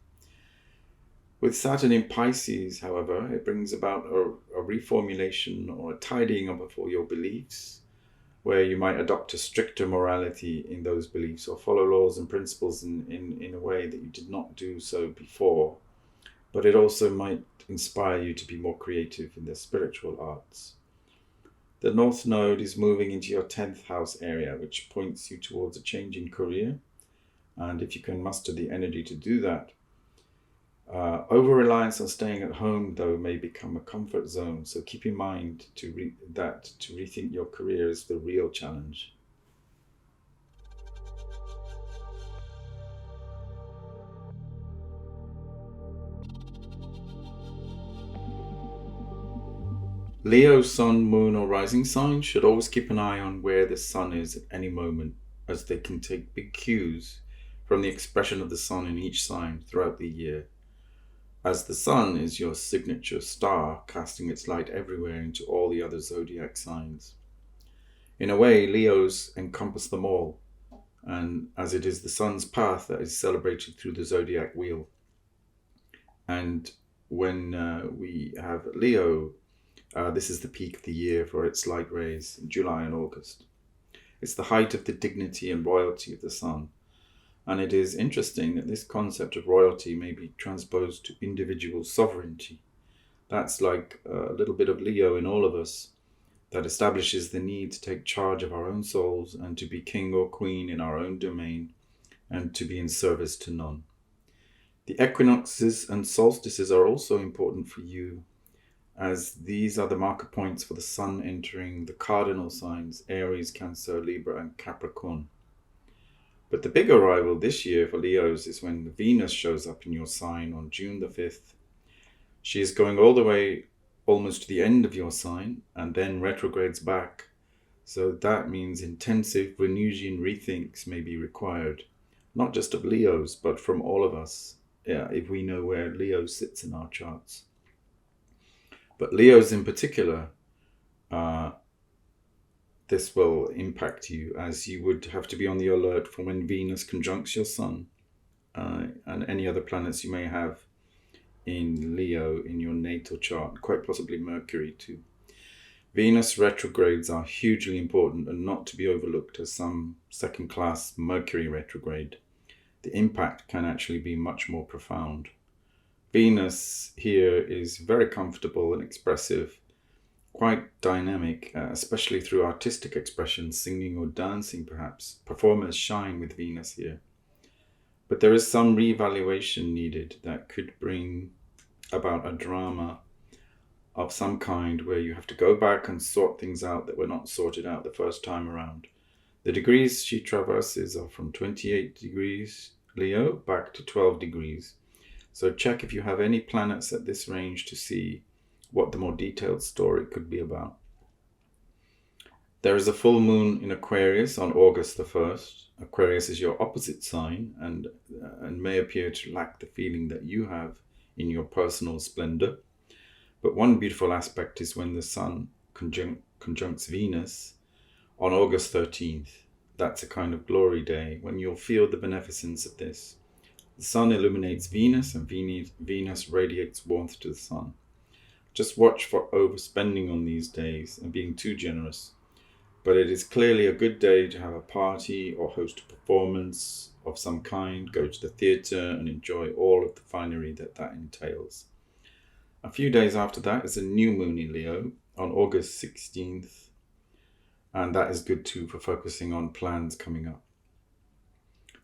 With Saturn in Pisces, however, it brings about a reformulation or a tidying up of all your beliefs, where you might adopt a stricter morality in those beliefs or follow laws and principles in a way that you did not do so before. But it also might inspire you to be more creative in the spiritual arts. The North Node is moving into your 10th house area, which points you towards a change in career. And if you can muster the energy to do that, over-reliance on staying at home, though, may become a comfort zone. So keep in mind to rethink your career is the real challenge. Leo, sun, moon, or rising sign should always keep an eye on where the sun is at any moment, as they can take big cues from the expression of the sun in each sign throughout the year, as the sun is your signature star, casting its light everywhere into all the other zodiac signs. In a way, Leos encompass them all, and as it is the sun's path that is celebrated through the zodiac wheel. And when we have Leo. This is the peak of the year for its light rays in July and August. It's the height of the dignity and royalty of the sun. And it is interesting that this concept of royalty may be transposed to individual sovereignty. That's like a little bit of Leo in all of us that establishes the need to take charge of our own souls and to be king or queen in our own domain and to be in service to none. The equinoxes and solstices are also important for you, as these are the marker points for the sun entering the cardinal signs Aries, Cancer, Libra, and Capricorn. But the big arrival this year for Leos is when Venus shows up in your sign on June the 5th. She is going all the way almost to the end of your sign and then retrogrades back. So that means intensive Venusian rethinks may be required, not just of Leos, but from all of us, if we know where Leo sits in our charts. But Leos in particular, this will impact you, as you would have to be on the alert for when Venus conjuncts your Sun and any other planets you may have in Leo in your natal chart, quite possibly Mercury too. Venus retrogrades are hugely important and not to be overlooked as some second-class Mercury retrograde. The impact can actually be much more profound. Venus here is very comfortable and expressive, quite dynamic, especially through artistic expression, singing or dancing perhaps. Performers shine with Venus here. But there is some reevaluation needed that could bring about a drama of some kind where you have to go back and sort things out that were not sorted out the first time around. The degrees she traverses are from 28 degrees Leo back to 12 degrees. So check if you have any planets at this range to see what the more detailed story could be about. There is a full moon in Aquarius on August the 1st. Aquarius is your opposite sign and may appear to lack the feeling that you have in your personal splendor. But one beautiful aspect is when the sun conjuncts Venus on August 13th. That's a kind of glory day when you'll feel the beneficence of this. The sun illuminates Venus and Venus radiates warmth to the sun. Just watch for overspending on these days and being too generous. But it is clearly a good day to have a party or host a performance of some kind, go to the theatre and enjoy all of the finery that entails. A few days after that is a new moon in Leo on August 16th, and that is good too for focusing on plans coming up.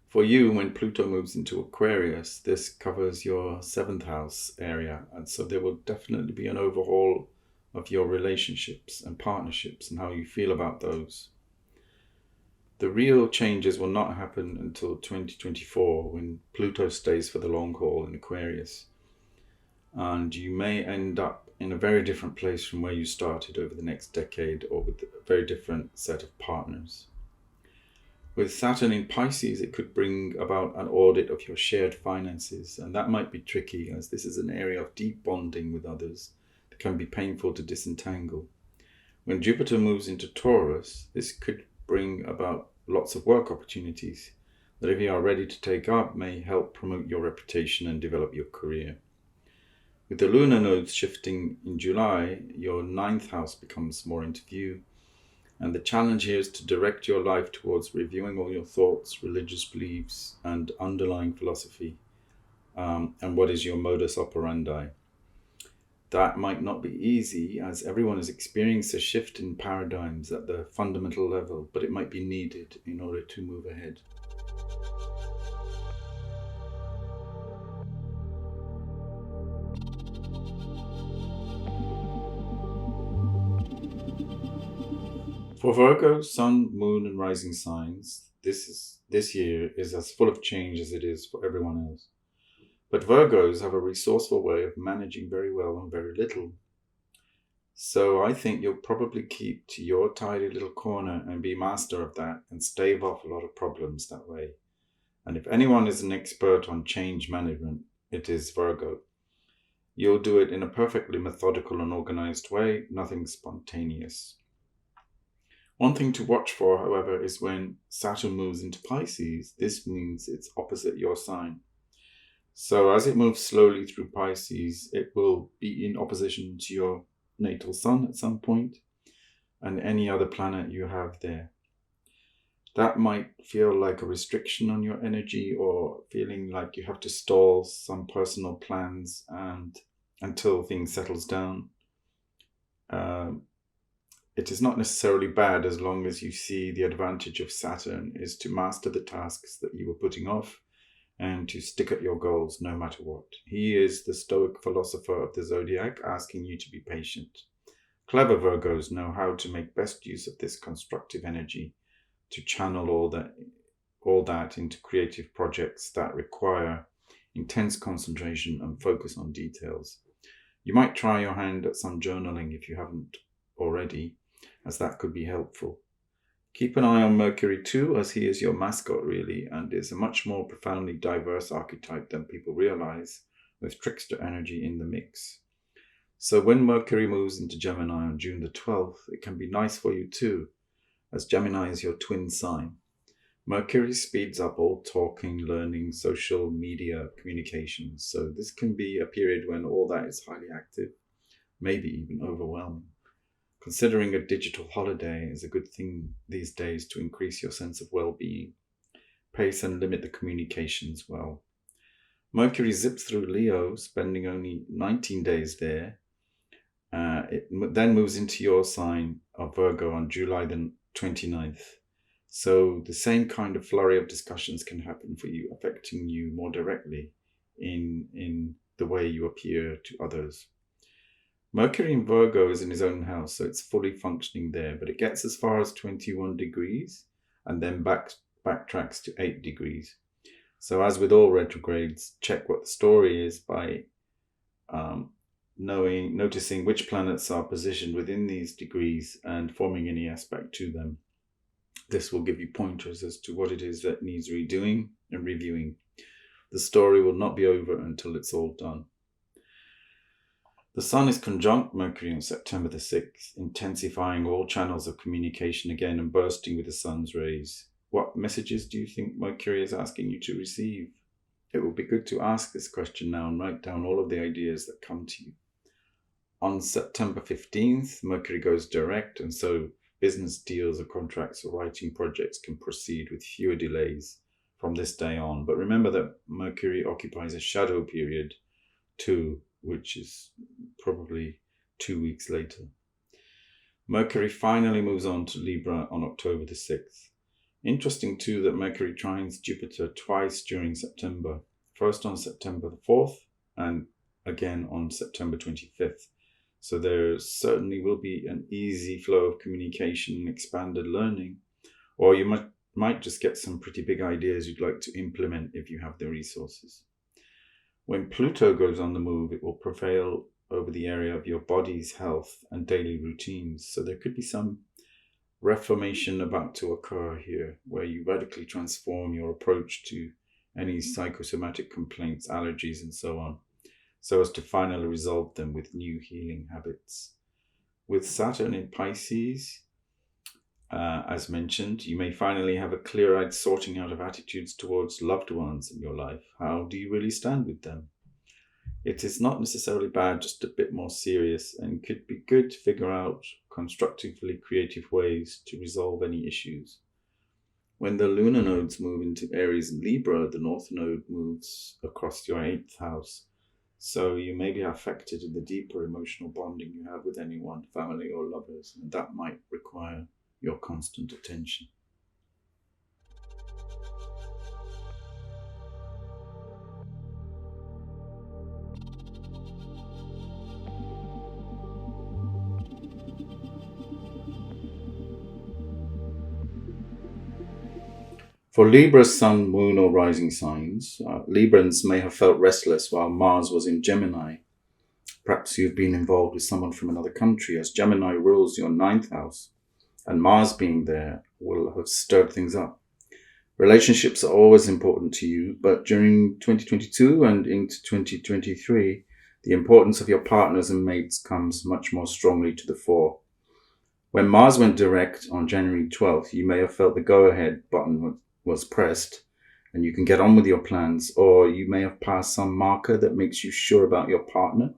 For you, when Pluto moves into Aquarius, this covers your 7th house area, and so there will definitely be an overhaul of your relationships and partnerships and how you feel about those. The real changes will not happen until 2024 when Pluto stays for the long haul in Aquarius. And you may end up in a very different place from where you started over the next decade, or with a very different set of partners. With Saturn in Pisces, it could bring about an audit of your shared finances, and that might be tricky as this is an area of deep bonding with others that can be painful to disentangle. When Jupiter moves into Taurus, this could bring about lots of work opportunities that, if you are ready to take up, may help promote your reputation and develop your career. With the lunar nodes shifting in July, your 9th house becomes more into view, and the challenge here is to direct your life towards reviewing all your thoughts, religious beliefs, and underlying philosophy, and what is your modus operandi. That might not be easy, as everyone has experienced a shift in paradigms at the fundamental level, but it might be needed in order to move ahead. For Virgo, Sun, Moon, and Rising signs, this year is as full of change as it is for everyone else. But Virgos have a resourceful way of managing very well on very little. So I think you'll probably keep to your tidy little corner and be master of that and stave off a lot of problems that way. And if anyone is an expert on change management, it is Virgo. You'll do it in a perfectly methodical and organized way, nothing spontaneous. One thing to watch for, however, is when Saturn moves into Pisces. This means it's opposite your sign. So as it moves slowly through Pisces, it will be in opposition to your natal sun at some point and any other planet you have there. That might feel like a restriction on your energy, or feeling like you have to stall some personal plans and until things settles down. Um, it is not necessarily bad as long as you see the advantage of Saturn is to master the tasks that you were putting off and to stick at your goals no matter what. He is the stoic philosopher of the Zodiac, asking you to be patient. Clever Virgos know how to make best use of this constructive energy to channel all that into creative projects that require intense concentration and focus on details. You might try your hand at some journaling if you haven't already, as that could be helpful. Keep an eye on Mercury too, as he is your mascot really, and is a much more profoundly diverse archetype than people realize, with trickster energy in the mix. So when Mercury moves into Gemini on June the 12th, it can be nice for you too, as Gemini is your twin sign. Mercury speeds up all talking, learning, social media communications, so this can be a period when all that is highly active, maybe even overwhelming. Considering a digital holiday is a good thing these days to increase your sense of well-being. Pace and limit the communications well. Mercury zips through Leo, spending only 19 days there. It then moves into your sign of Virgo on July the 29th. So the same kind of flurry of discussions can happen for you, affecting you more directly in the way you appear to others. Mercury in Virgo is in his own house, so it's fully functioning there, but it gets as far as 21 degrees and then backtracks to 8 degrees. So as with all retrogrades, check what the story is by noticing which planets are positioned within these degrees and forming any aspect to them. This will give you pointers as to what it is that needs redoing and reviewing. The story will not be over until it's all done. The Sun is conjunct Mercury on September the 6th, intensifying all channels of communication again and bursting with the Sun's rays. What messages do you think Mercury is asking you to receive? It would be good to ask this question now and write down all of the ideas that come to you. On September 15th, Mercury goes direct, and so business deals or contracts or writing projects can proceed with fewer delays from this day on. But remember that Mercury occupies a shadow period too, which is probably 2 weeks later. Mercury finally moves on to Libra on October the 6th. Interesting too that Mercury trines Jupiter twice during September, first on September the 4th and again on September 25th. So there certainly will be an easy flow of communication and expanded learning, or you might just get some pretty big ideas you'd like to implement if you have the resources. When Pluto goes on the move, it will prevail over the area of your body's health and daily routines. So there could be some reformation about to occur here, where you radically transform your approach to any psychosomatic complaints, allergies, and so on, so as to finally resolve them with new healing habits. With Saturn in Pisces, as mentioned, you may finally have a clear-eyed sorting out of attitudes towards loved ones in your life. How do you really stand with them? It is not necessarily bad, just a bit more serious, and could be good to figure out constructively creative ways to resolve any issues. When the lunar nodes move into Aries and Libra, the North Node moves across your 8th house. So you may be affected in the deeper emotional bonding you have with anyone, family or lovers, and that might require your constant attention. For Libra's sun, moon, or rising signs, Librans may have felt restless while Mars was in Gemini. Perhaps you've been involved with someone from another country, as Gemini rules your 9th house, and Mars being there will have stirred things up. Relationships are always important to you, but during 2022 and into 2023, the importance of your partners and mates comes much more strongly to the fore. When Mars went direct on January 12th, you may have felt the go-ahead button was pressed, and you can get on with your plans, or you may have passed some marker that makes you sure about your partner.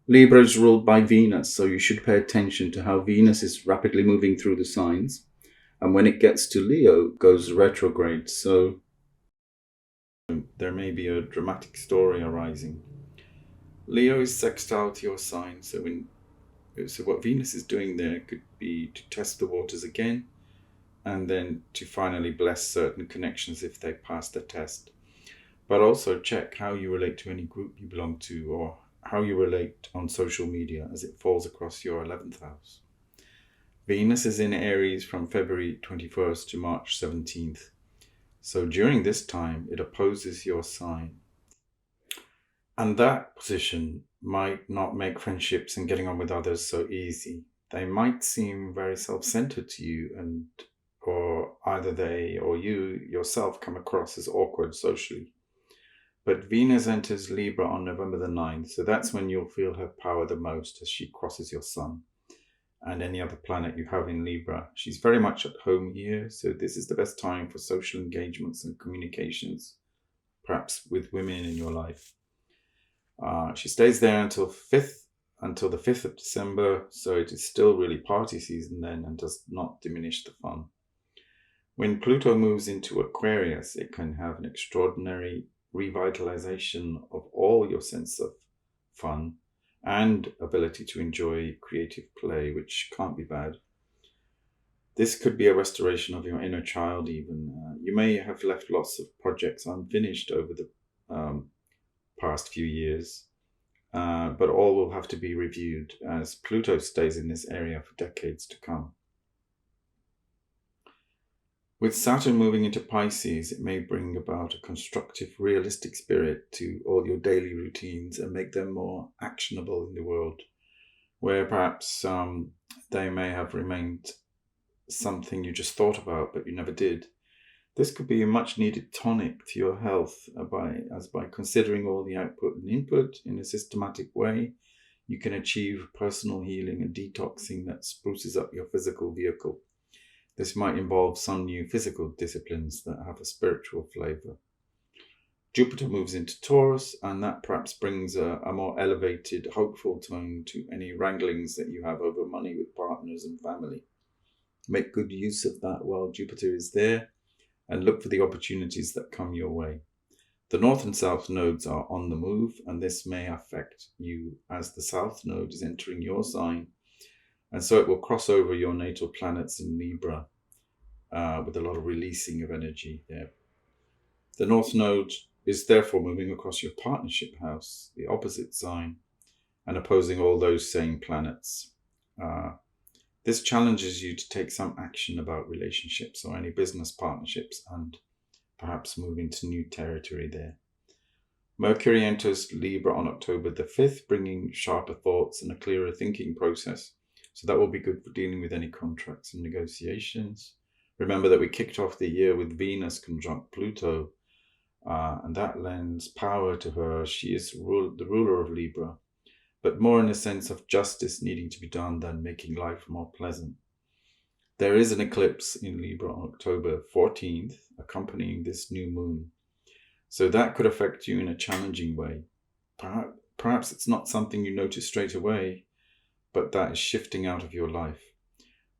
Libra is ruled by Venus, so you should pay attention to how Venus is rapidly moving through the signs, and when it gets to Leo, it goes retrograde, so there may be a dramatic story arising. Leo is sextile to your sign, so what Venus is doing there could be to test the waters again, and then to finally bless certain connections if they pass the test. But also check how you relate to any group you belong to, or how you relate on social media as it falls across your 11th house. Venus is in Aries from February 21st to March 17th. So during this time, it opposes your sign. And that position might not make friendships and getting on with others so easy. They might seem very self-centered to you, or either they or you yourself come across as awkward socially. But Venus enters Libra on November the 9th, so that's when you'll feel her power the most as she crosses your sun and any other planet you have in Libra. She's very much at home here, so this is the best time for social engagements and communications, perhaps with women in your life. She stays there until the 5th of December, so it is still really party season then and does not diminish the fun. When Pluto moves into Aquarius, it can have an extraordinary revitalization of all your sense of fun and ability to enjoy creative play, which can't be bad. This could be a restoration of your inner child even. You may have left lots of projects unfinished over the past few years, but all will have to be reviewed as Pluto stays in this area for decades to come. With Saturn moving into Pisces, it may bring about a constructive, realistic spirit to all your daily routines and make them more actionable in the world, where perhaps they may have remained something you just thought about but you never did. This could be a much needed tonic to your health by considering all the output and input in a systematic way, you can achieve personal healing and detoxing that spruces up your physical vehicle. This might involve some new physical disciplines that have a spiritual flavor. Jupiter moves into Taurus, and that perhaps brings a more elevated, hopeful tone to any wranglings that you have over money with partners and family. Make good use of that while Jupiter is there, and look for the opportunities that come your way. The North and South nodes are on the move, and this may affect you as the South node is entering your sign, and so it will cross over your natal planets in Libra with a lot of releasing of energy there. The North node is therefore moving across your partnership house, the opposite sign, and opposing all those same planets. This challenges you to take some action about relationships or any business partnerships and perhaps move into new territory there. Mercury enters Libra on October the 5th, bringing sharper thoughts and a clearer thinking process. So that will be good for dealing with any contracts and negotiations. Remember that we kicked off the year with Venus conjunct Pluto, and that lends power to her. She is the ruler of Libra, but more in a sense of justice needing to be done than making life more pleasant. There is an eclipse in Libra on October 14th, accompanying this new moon. So that could affect you in a challenging way. Perhaps it's not something you notice straight away, but that is shifting out of your life.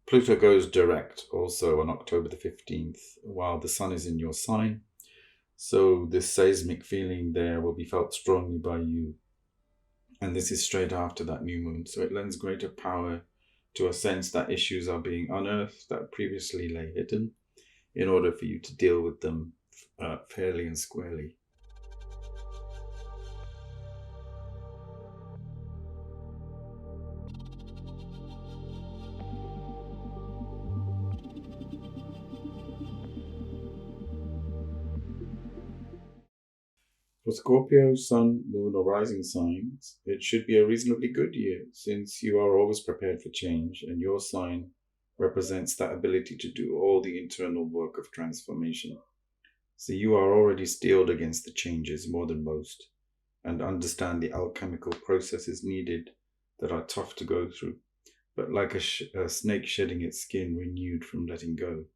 Pluto goes direct also on October the 15th, while the sun is in your sign. So this seismic feeling there will be felt strongly by you. And this is straight after that new moon. So it lends greater power to a sense that issues are being unearthed that previously lay hidden in order for you to deal with them fairly and squarely. For Scorpio, Sun, Moon, or Rising signs, it should be a reasonably good year since you are always prepared for change and your sign represents that ability to do all the internal work of transformation. So you are already steeled against the changes more than most and understand the alchemical processes needed that are tough to go through, but like a snake shedding its skin renewed from letting go.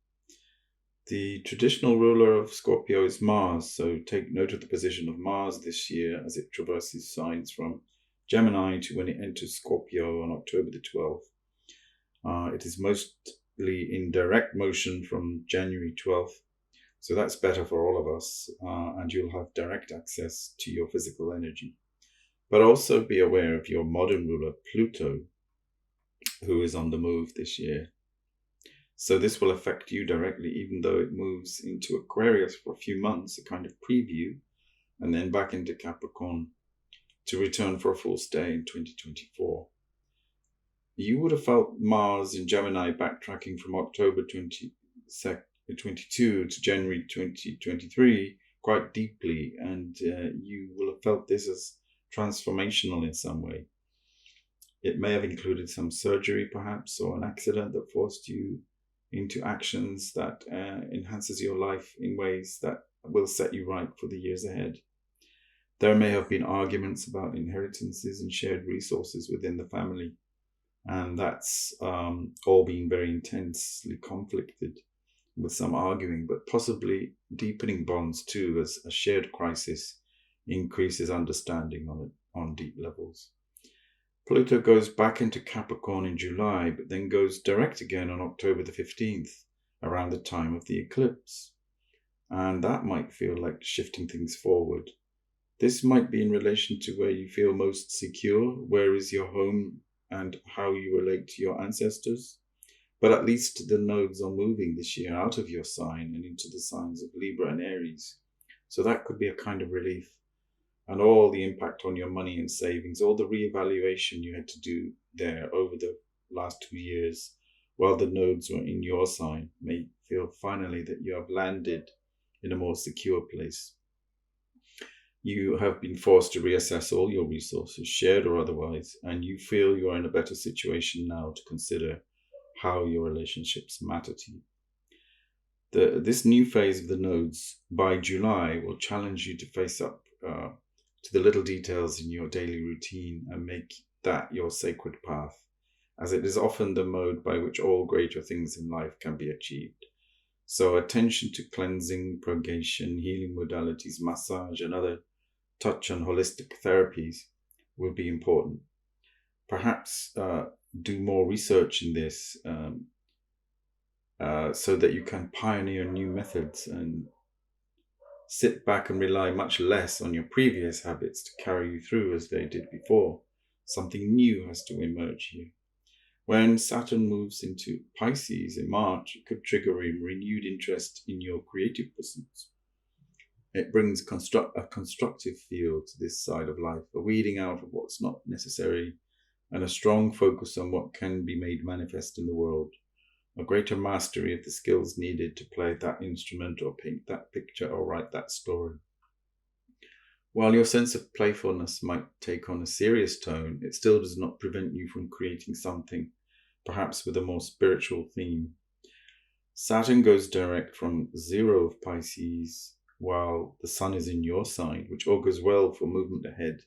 The traditional ruler of Scorpio is Mars, so take note of the position of Mars this year as it traverses signs from Gemini to when it enters Scorpio on October the 12th. It is mostly in direct motion from January 12th, so that's better for all of us, and you'll have direct access to your physical energy. But also be aware of your modern ruler, Pluto, who is on the move this year. So this will affect you directly, even though it moves into Aquarius for a few months, a kind of preview, and then back into Capricorn to return for a full stay in 2024. You would have felt Mars in Gemini backtracking from October 2022 to January 2023 quite deeply, and you will have felt this as transformational in some way. It may have included some surgery perhaps, or an accident that forced you into actions that enhances your life in ways that will set you right for the years ahead. There may have been arguments about inheritances and shared resources within the family, and that's all been very intensely conflicted, with some arguing, but possibly deepening bonds too, as a shared crisis increases understanding on deep levels. Pluto goes back into Capricorn in July, but then goes direct again on October the 15th, around the time of the eclipse. And that might feel like shifting things forward. This might be in relation to where you feel most secure, where is your home, and how you relate to your ancestors. But at least the nodes are moving this year out of your sign and into the signs of Libra and Aries. So that could be a kind of relief. And all the impact on your money and savings, all the reevaluation you had to do there over the last 2 years while the nodes were in your sign may feel finally that you have landed in a more secure place. You have been forced to reassess all your resources, shared or otherwise, and you feel you are in a better situation now to consider how your relationships matter to you. This new phase of the nodes by July will challenge you to face up to the little details in your daily routine and make that your sacred path, as it is often the mode by which all greater things in life can be achieved. So attention to cleansing, purgation, healing modalities, massage, and other touch and holistic therapies will be important. Perhaps do more research in this so that you can pioneer new methods and sit back and rely much less on your previous habits to carry you through as they did before. Something new has to emerge here. When Saturn moves into Pisces in March, it could trigger a renewed interest in your creative pursuits. It brings a constructive feel to this side of life, a weeding out of what's not necessary, and a strong focus on what can be made manifest in the world. A greater mastery of the skills needed to play that instrument or paint that picture or write that story. While your sense of playfulness might take on a serious tone, it still does not prevent you from creating something, perhaps with a more spiritual theme. Saturn goes direct from 0 of Pisces, while the Sun is in your sign, which augurs well for movement ahead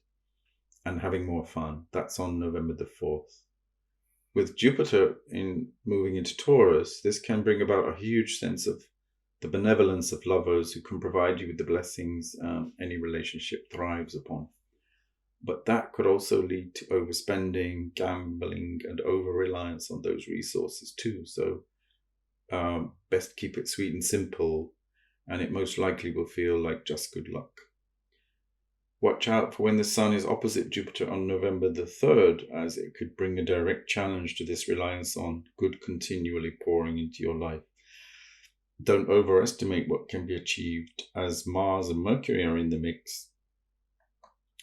and having more fun. That's on November the 4th. With Jupiter moving into Taurus, this can bring about a huge sense of the benevolence of lovers who can provide you with the blessings any relationship thrives upon. But that could also lead to overspending, gambling, and over-reliance on those resources too. So best keep it sweet and simple, and it most likely will feel like just good luck. Watch out for when the Sun is opposite Jupiter on November the 3rd, as it could bring a direct challenge to this reliance on good continually pouring into your life. Don't overestimate what can be achieved, as Mars and Mercury are in the mix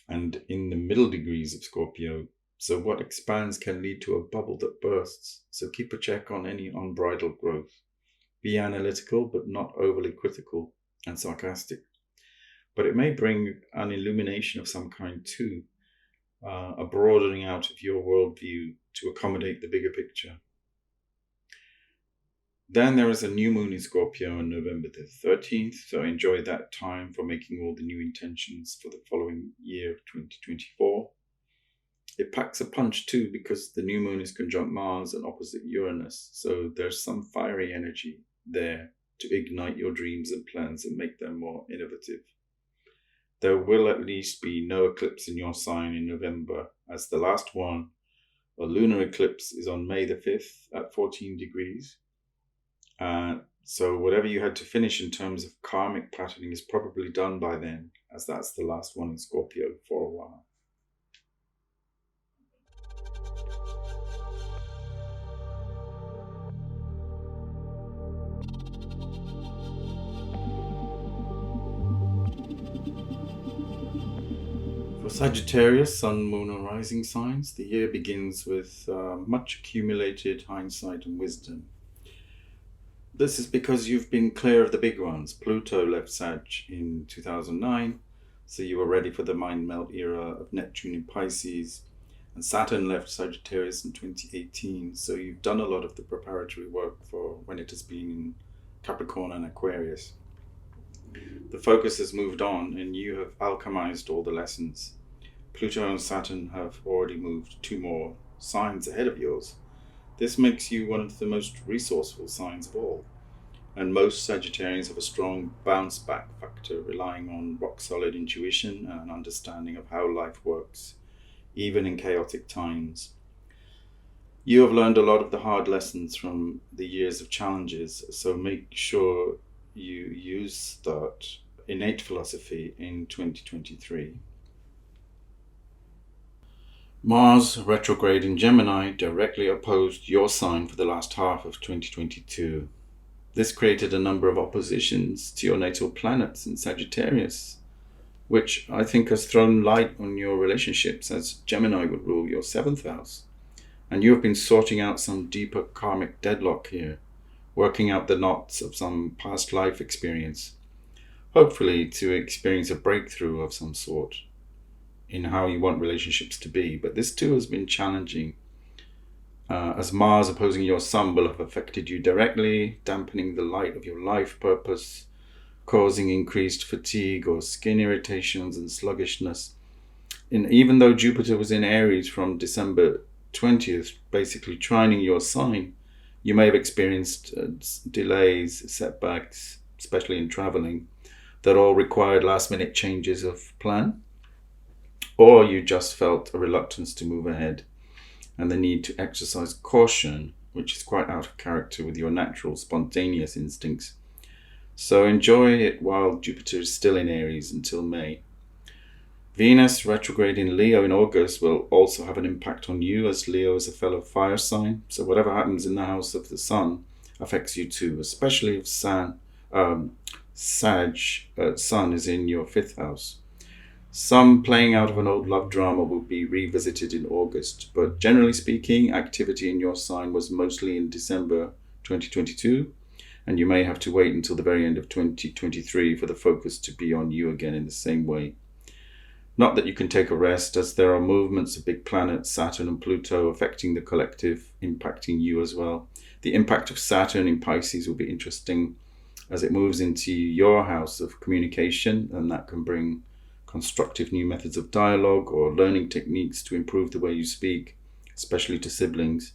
and in the middle degrees of Scorpio. So what expands can lead to a bubble that bursts. So keep a check on any unbridled growth. Be analytical, but not overly critical and sarcastic. But it may bring an illumination of some kind too, a broadening out of your worldview to accommodate the bigger picture. Then there is a new moon in Scorpio on November the 13th, so enjoy that time for making all the new intentions for the following year, 2024. It packs a punch too, because the new moon is conjunct Mars and opposite Uranus, so there's some fiery energy there to ignite your dreams and plans and make them more innovative. There will at least be no eclipse in your sign in November, as the last one, a lunar eclipse, is on May the 5th at 14 degrees. So whatever you had to finish in terms of karmic patterning is probably done by then, as that's the last one in Scorpio for a while. For Sagittarius, Sun, Moon, or Rising signs, the year begins with much accumulated hindsight and wisdom. This is because you've been clear of the big ones. Pluto left Sag in 2009, so you were ready for the mind melt era of Neptune in Pisces, and Saturn left Sagittarius in 2018, so you've done a lot of the preparatory work for when it has been in Capricorn and Aquarius. The focus has moved on and you have alchemized all the lessons. Pluto and Saturn have already moved 2 more signs ahead of yours. This makes you one of the most resourceful signs of all. And most Sagittarians have a strong bounce back factor, relying on rock solid intuition and an understanding of how life works, even in chaotic times. You have learned a lot of the hard lessons from the years of challenges, so make sure you use that innate philosophy in 2023. Mars retrograde in Gemini directly opposed your sign for the last half of 2022. This created a number of oppositions to your natal planets in Sagittarius, which I think has thrown light on your relationships, as Gemini would rule your 7th house. And you have been sorting out some deeper karmic deadlock here, working out the knots of some past life experience, hopefully to experience a breakthrough of some sort in how you want relationships to be. But this too has been challenging, as Mars opposing your Sun will have affected you directly, dampening the light of your life purpose, causing increased fatigue or skin irritations and sluggishness. And even though Jupiter was in Aries from December 20th, basically trining your sign, you may have experienced delays, setbacks, especially in traveling, that all required last-minute changes of plan. Or you just felt a reluctance to move ahead and the need to exercise caution, which is quite out of character with your natural spontaneous instincts. So enjoy it while Jupiter is still in Aries until May. Venus retrograde in Leo in August will also have an impact on you, as Leo is a fellow fire sign. So whatever happens in the house of the Sun affects you too, especially if Sun is in your 5th house. Some playing out of an old love drama will be revisited in August, but generally speaking, activity in your sign was mostly in December 2022, and you may have to wait until the very end of 2023 for the focus to be on you again in the same way. Not that you can take a rest, as there are movements of big planets, Saturn and Pluto, affecting the collective, impacting you as well. The impact of Saturn in Pisces will be interesting as it moves into your house of communication, and that can bring constructive new methods of dialogue or learning techniques to improve the way you speak, especially to siblings.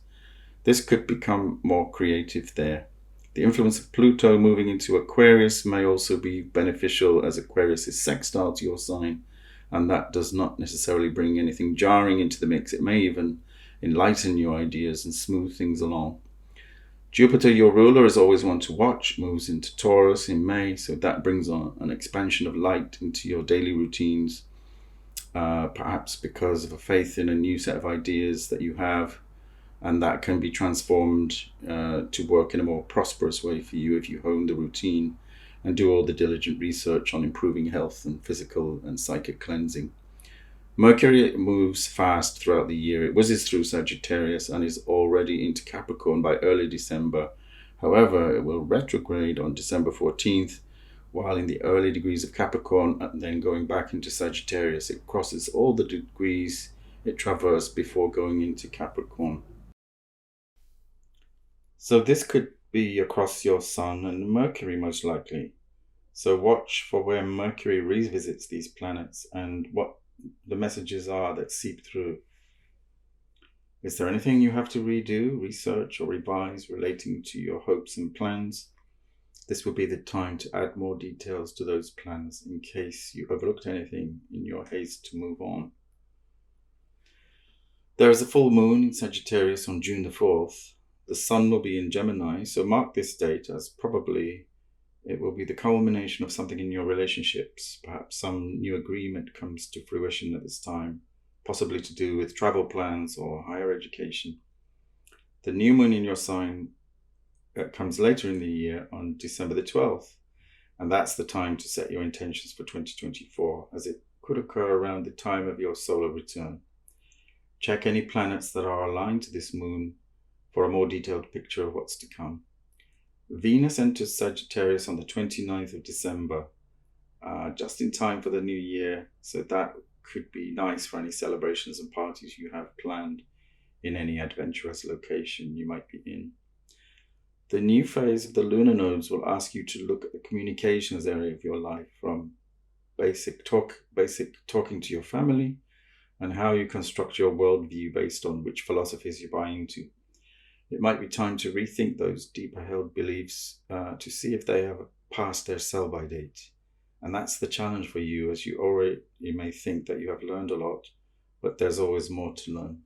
This could become more creative there. The influence of Pluto moving into Aquarius may also be beneficial, as Aquarius is sextile to your sign, and that does not necessarily bring anything jarring into the mix. It may even enlighten your ideas and smooth things along. Jupiter, your ruler, is always one to watch, moves into Taurus in May, so that brings on an expansion of light into your daily routines, perhaps because of a faith in a new set of ideas that you have, and that can be transformed to work in a more prosperous way for you if you hone the routine and do all the diligent research on improving health and physical and psychic cleansing. Mercury moves fast throughout the year. It whizzes through Sagittarius and is already into Capricorn by early December. However, it will retrograde on December 14th, while in the early degrees of Capricorn, and then going back into Sagittarius. It crosses all the degrees it traversed before going into Capricorn. So this could be across your Sun and Mercury most likely. So watch for where Mercury revisits these planets and what the messages are that seep through. Is there anything you have to redo, research, or revise relating to your hopes and plans? This will be the time to add more details to those plans in case you overlooked anything in your haste to move on. There is a full moon in Sagittarius on June the 4th. The sun will be in Gemini, so mark this date as probably it will be the culmination of something in your relationships. Perhaps some new agreement comes to fruition at this time, possibly to do with travel plans or higher education. The new moon in your sign comes later in the year on December the 12th, and that's the time to set your intentions for 2024, as it could occur around the time of your solar return. Check any planets that are aligned to this moon for a more detailed picture of what's to come. Venus enters Sagittarius on the 29th of December, just in time for the new year, so that could be nice for any celebrations and parties you have planned in any adventurous location you might be in. The new phase of the lunar nodes will ask you to look at the communications area of your life, from basic talking to your family, and how you construct your worldview based on which philosophies you buy into. It might be time to rethink those deeper held beliefs to see if they have passed their sell-by date. And that's the challenge for you, as you may think that you have learned a lot, but there's always more to learn.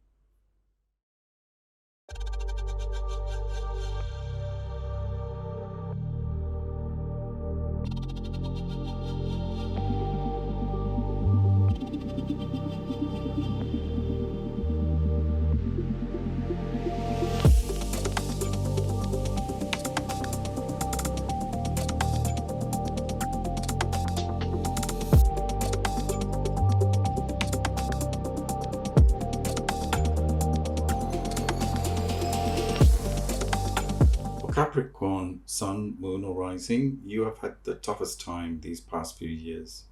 Capricorn, Sun, Moon or Rising, you have had the toughest time these past few years.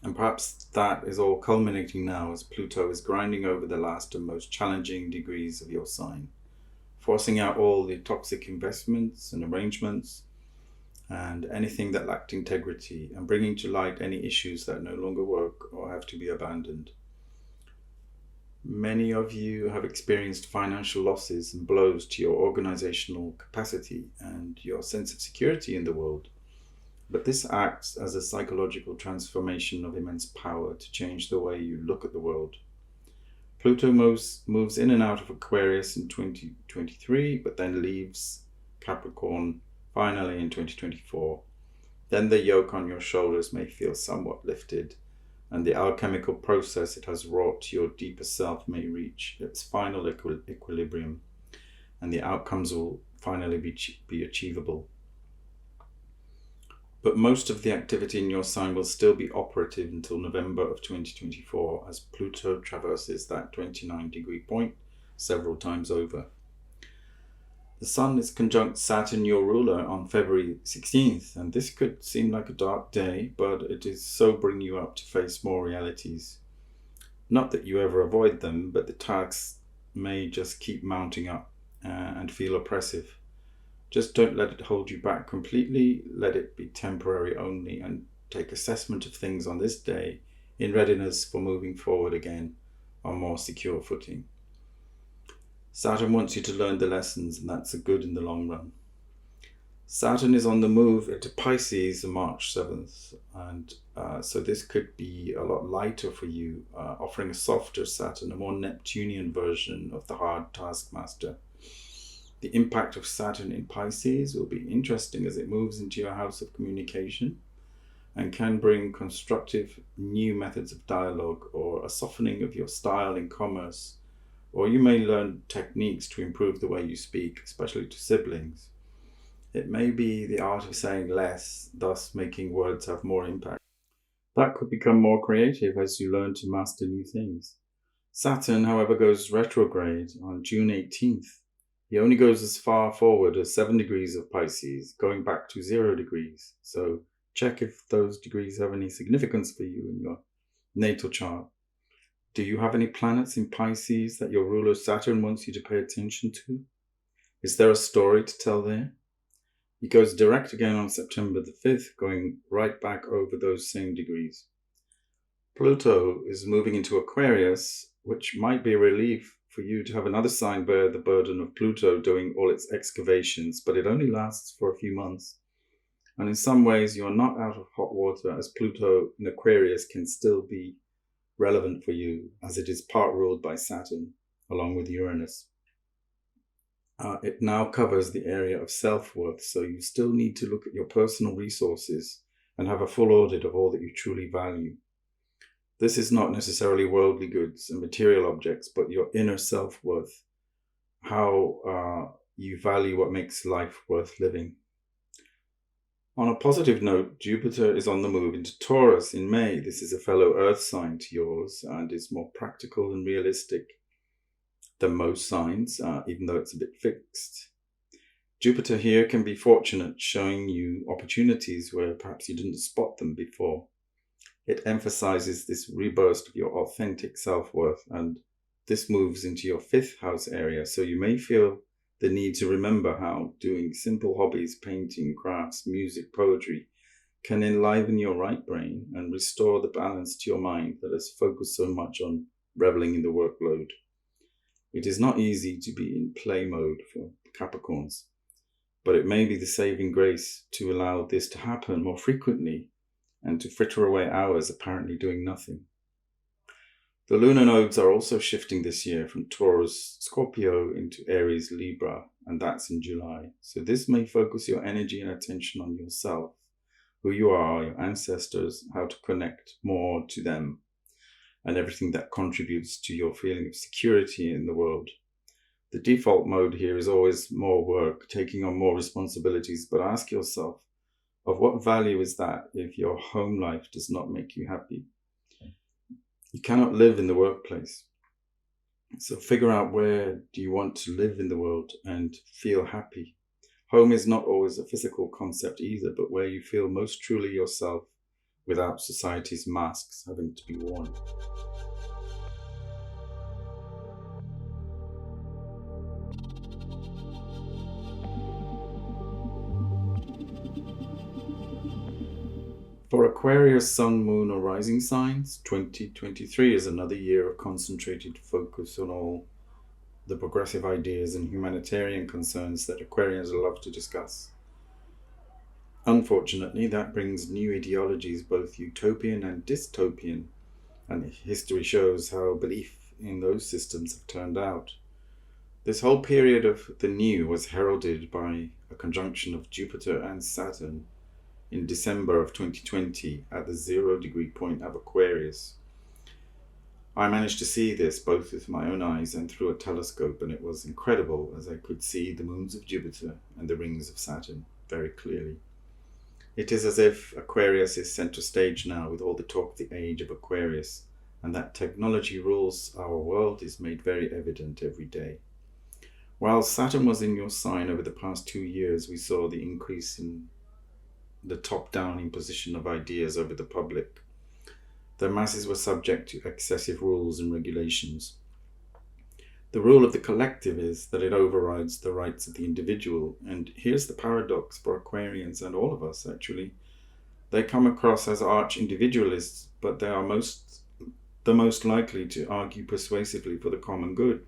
And perhaps that is all culminating now as Pluto is grinding over the last and most challenging degrees of your sign, forcing out all the toxic investments and arrangements and anything that lacked integrity, and bringing to light any issues that no longer work or have to be abandoned. Many of you have experienced financial losses and blows to your organizational capacity and your sense of security in the world. But this acts as a psychological transformation of immense power to change the way you look at the world. Pluto moves in and out of Aquarius in 2023, but then leaves Capricorn finally in 2024. Then the yoke on your shoulders may feel somewhat lifted, and the alchemical process it has wrought to your deeper self may reach its final equilibrium, and the outcomes will finally be achievable. But most of the activity in your sign will still be operative until November of 2024, as Pluto traverses that 29-degree point several times over. The Sun is conjunct Saturn, your ruler, on February 16th, and this could seem like a dark day, but it is sobering you up to face more realities. Not that you ever avoid them, but the tasks may just keep mounting up and feel oppressive. Just don't let it hold you back completely. Let it be temporary only, and take assessment of things on this day in readiness for moving forward again on more secure footing. Saturn wants you to learn the lessons, and that's a good in the long run. Saturn is on the move into Pisces on March 7th, and so this could be a lot lighter for you, offering a softer Saturn, a more Neptunian version of the hard taskmaster. The impact of Saturn in Pisces will be interesting as it moves into your house of communication and can bring constructive new methods of dialogue or a softening of your style in commerce. Or you may learn techniques to improve the way you speak, especially to siblings. It may be the art of saying less, thus making words have more impact. That could become more creative as you learn to master new things. Saturn, however, goes retrograde on June 18th. He only goes as far forward as 7 degrees of Pisces, going back to 0 degrees. So check if those degrees have any significance for you in your natal chart. Do you have any planets in Pisces that your ruler Saturn wants you to pay attention to? Is there a story to tell there? He goes direct again on September the 5th, going right back over those same degrees. Pluto is moving into Aquarius, which might be a relief for you to have another sign bear the burden of Pluto doing all its excavations, but it only lasts for a few months. And in some ways, you're not out of hot water, as Pluto in Aquarius can still be relevant for you, as it is part ruled by Saturn, along with Uranus. It now covers the area of self-worth, so you still need to look at your personal resources and have a full audit of all that you truly value. This is not necessarily worldly goods and material objects, but your inner self-worth, how you value what makes life worth living. On a positive note, Jupiter is on the move into Taurus in May. This is a fellow Earth sign to yours and is more practical and realistic than most signs, even though it's a bit fixed. Jupiter here can be fortunate, showing you opportunities where perhaps you didn't spot them before. It emphasizes this rebirth of your authentic self-worth, and this moves into your 5th house area, so you may feel the need to remember how doing simple hobbies, painting, crafts, music, poetry, can enliven your right brain and restore the balance to your mind that has focused so much on reveling in the workload. It is not easy to be in play mode for Capricorns, but it may be the saving grace to allow this to happen more frequently and to fritter away hours apparently doing nothing. The lunar nodes are also shifting this year from Taurus, Scorpio into Aries, Libra, and that's in July. So this may focus your energy and attention on yourself, who you are, your ancestors, how to connect more to them, and everything that contributes to your feeling of security in the world. The default mode here is always more work, taking on more responsibilities, but ask yourself, of what value is that if your home life does not make you happy? You cannot live in the workplace. So figure out, where do you want to live in the world and feel happy? Home is not always a physical concept either, but where you feel most truly yourself without society's masks having to be worn. For Aquarius, Sun, Moon, or Rising signs, 2023 is another year of concentrated focus on all the progressive ideas and humanitarian concerns that Aquarians love to discuss. Unfortunately, that brings new ideologies, both utopian and dystopian, and history shows how belief in those systems have turned out. This whole period of the new was heralded by a conjunction of Jupiter and Saturn in December of 2020 at the 0-degree point of Aquarius. I managed to see this both with my own eyes and through a telescope, and it was incredible, as I could see the moons of Jupiter and the rings of Saturn very clearly. It is as if Aquarius is center stage now, with all the talk of the age of Aquarius, and that technology rules our world is made very evident every day. While Saturn was in your sign over the past 2 years, we saw the increase in the top-down imposition of ideas over the public. The masses were subject to excessive rules and regulations. The rule of the collective is that it overrides the rights of the individual, and here's the paradox for Aquarians and all of us actually. They come across as arch-individualists, but they are the most likely to argue persuasively for the common good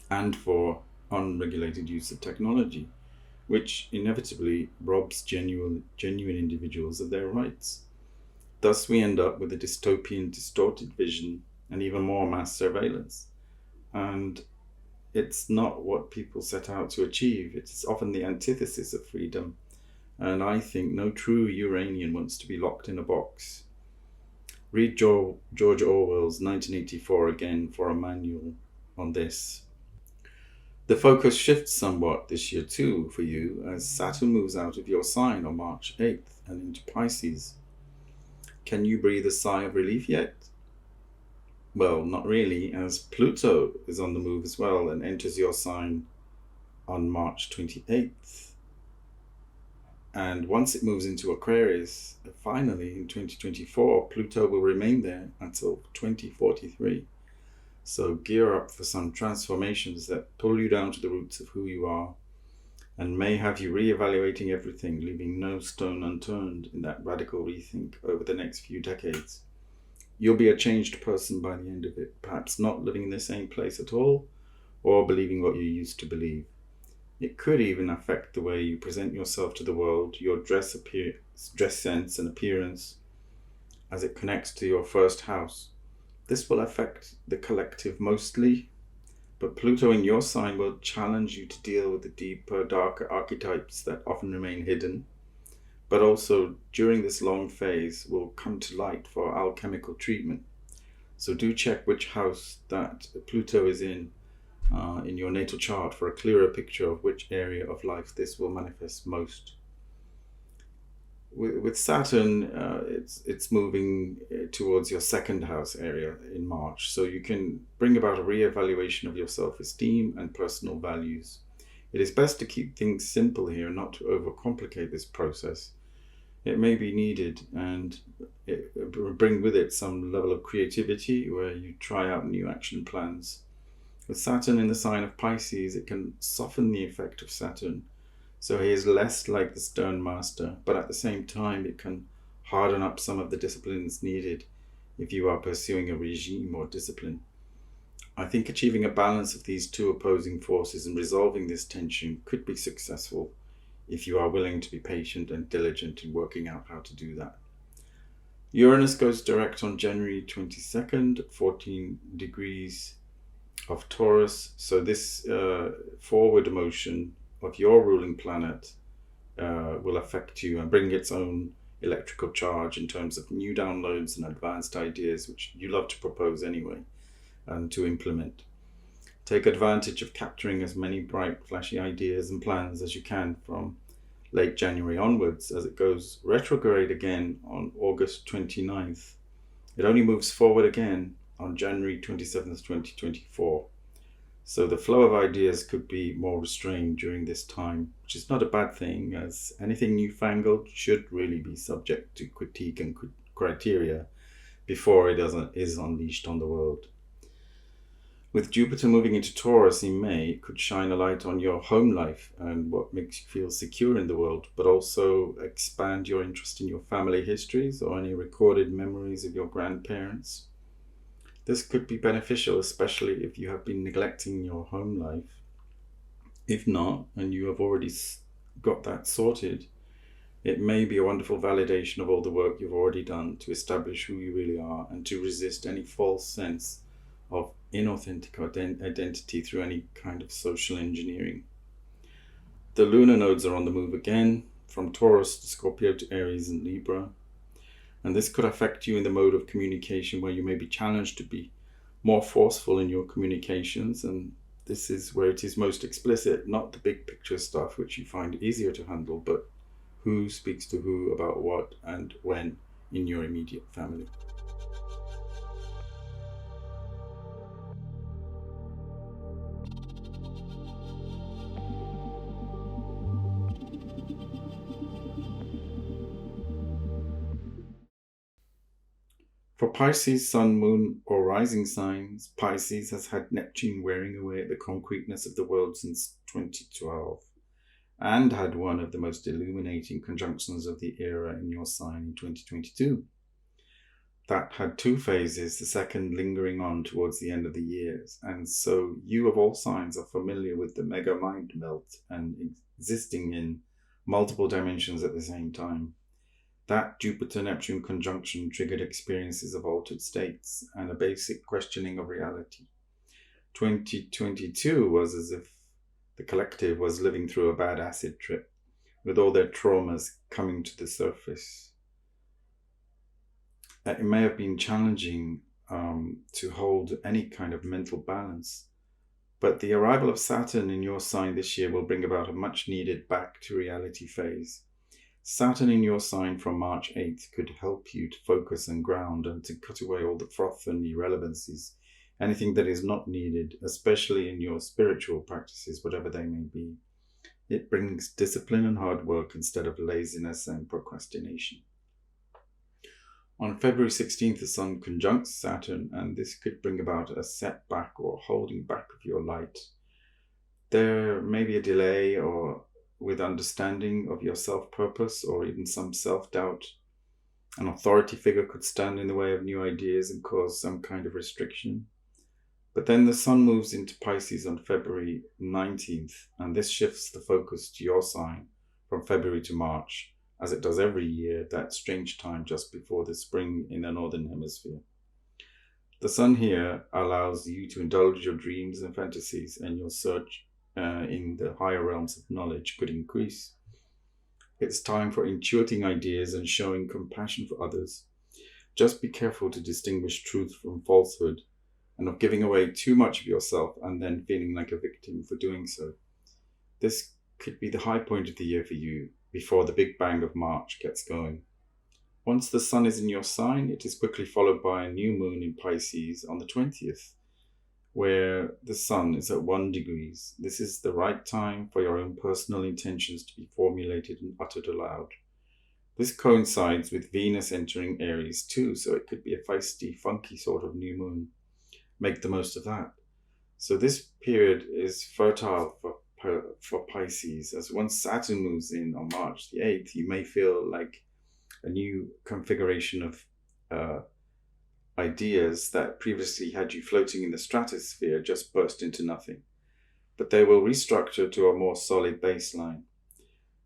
and for unregulated use of technology, which inevitably robs genuine individuals of their rights. Thus we end up with a dystopian, distorted vision and even more mass surveillance. And it's not what people set out to achieve. It's often the antithesis of freedom. And I think no true Uranian wants to be locked in a box. Read George Orwell's 1984 again for a manual on this. The focus shifts somewhat this year too for you, as Saturn moves out of your sign on March 8th and into Pisces. Can you breathe a sigh of relief yet? Well, not really, as Pluto is on the move as well and enters your sign on March 28th. And once it moves into Aquarius, finally in 2024, Pluto will remain there until 2043. So gear up for some transformations that pull you down to the roots of who you are and may have you reevaluating everything, leaving no stone unturned in that radical rethink over the next few decades. You'll be a changed person by the end of it, perhaps not living in the same place at all or believing what you used to believe. It could even affect the way you present yourself to the world, your dress sense and appearance as it connects to your first house. This will affect the collective mostly, but Pluto in your sign will challenge you to deal with the deeper, darker archetypes that often remain hidden, but also during this long phase will come to light for alchemical treatment. So do check which house that Pluto is in your natal chart for a clearer picture of which area of life this will manifest most. With Saturn, it's moving towards your second house area in March, so you can bring about a re-evaluation of your self-esteem and personal values. It is best to keep things simple here, not to overcomplicate this process. It may be needed, and it will bring with it some level of creativity where you try out new action plans. With Saturn in the sign of Pisces, it can soften the effect of Saturn, so he is less like the stern master, but at the same time it can harden up some of the disciplines needed if you are pursuing a regime or discipline. I think achieving a balance of these two opposing forces and resolving this tension could be successful if you are willing to be patient and diligent in working out how to do that. Uranus goes direct on January 22nd, 14 degrees of Taurus, so this forward motion of your ruling planet will affect you and bring its own electrical charge in terms of new downloads and advanced ideas, which you love to propose anyway and to implement. Take advantage of capturing as many bright, flashy ideas and plans as you can from late January onwards, as it goes retrograde again on August 29th. It only moves forward again on January 27th, 2024. So the flow of ideas could be more restrained during this time, which is not a bad thing, as anything newfangled should really be subject to critique and criteria before it is unleashed on the world. With Jupiter moving into Taurus in May, it could shine a light on your home life and what makes you feel secure in the world, but also expand your interest in your family histories or any recorded memories of your grandparents. This could be beneficial, especially if you have been neglecting your home life. If not, and you have already got that sorted, it may be a wonderful validation of all the work you've already done to establish who you really are and to resist any false sense of inauthentic identity through any kind of social engineering. The lunar nodes are on the move again, from Taurus to Scorpio to Aries and Libra. And this could affect you in the mode of communication where you may be challenged to be more forceful in your communications. And this is where it is most explicit, not the big picture stuff, which you find easier to handle, but who speaks to who about what and when in your immediate family. For Pisces, Sun, Moon, or Rising signs, Pisces has had Neptune wearing away at the concreteness of the world since 2012, and had one of the most illuminating conjunctions of the era in your sign in 2022. That had two phases, the second lingering on towards the end of the years, and so you of all signs are familiar with the mega mind melt and existing in multiple dimensions at the same time. That Jupiter-Neptune conjunction triggered experiences of altered states and a basic questioning of reality. 2022 was as if the collective was living through a bad acid trip, with all their traumas coming to the surface. It may have been challenging to hold any kind of mental balance, but the arrival of Saturn in your sign this year will bring about a much-needed back-to-reality phase. Saturn in your sign from March 8th could help you to focus and ground and to cut away all the froth and irrelevancies, anything that is not needed, especially in your spiritual practices, whatever they may be. It brings discipline and hard work instead of laziness and procrastination. On February 16th, the Sun conjuncts Saturn, and this could bring about a setback or holding back of your light. There may be a delay or with understanding of your self-purpose or even some self-doubt. An authority figure could stand in the way of new ideas and cause some kind of restriction. But then the Sun moves into Pisces on February 19th, and this shifts the focus to your sign from February to March, as it does every year, that strange time just before the spring in the Northern Hemisphere. The Sun here allows you to indulge your dreams and fantasies, and your search in the higher realms of knowledge could increase. It's time for intuiting ideas and showing compassion for others. Just be careful to distinguish truth from falsehood, and of giving away too much of yourself and then feeling like a victim for doing so. This could be the high point of the year for you before the big bang of March gets going. Once the Sun is in your sign, it is quickly followed by a new moon in Pisces on the 20th, where the Sun is at 1 degrees. This is the right time for your own personal intentions to be formulated and uttered aloud. This coincides with Venus entering Aries too, so it could be a feisty, funky sort of new moon. Make the most of that. So this period is fertile for Pisces, as once Saturn moves in on March the 8th, you may feel like a new configuration of ideas that previously had you floating in the stratosphere just burst into nothing. But they will restructure to a more solid baseline.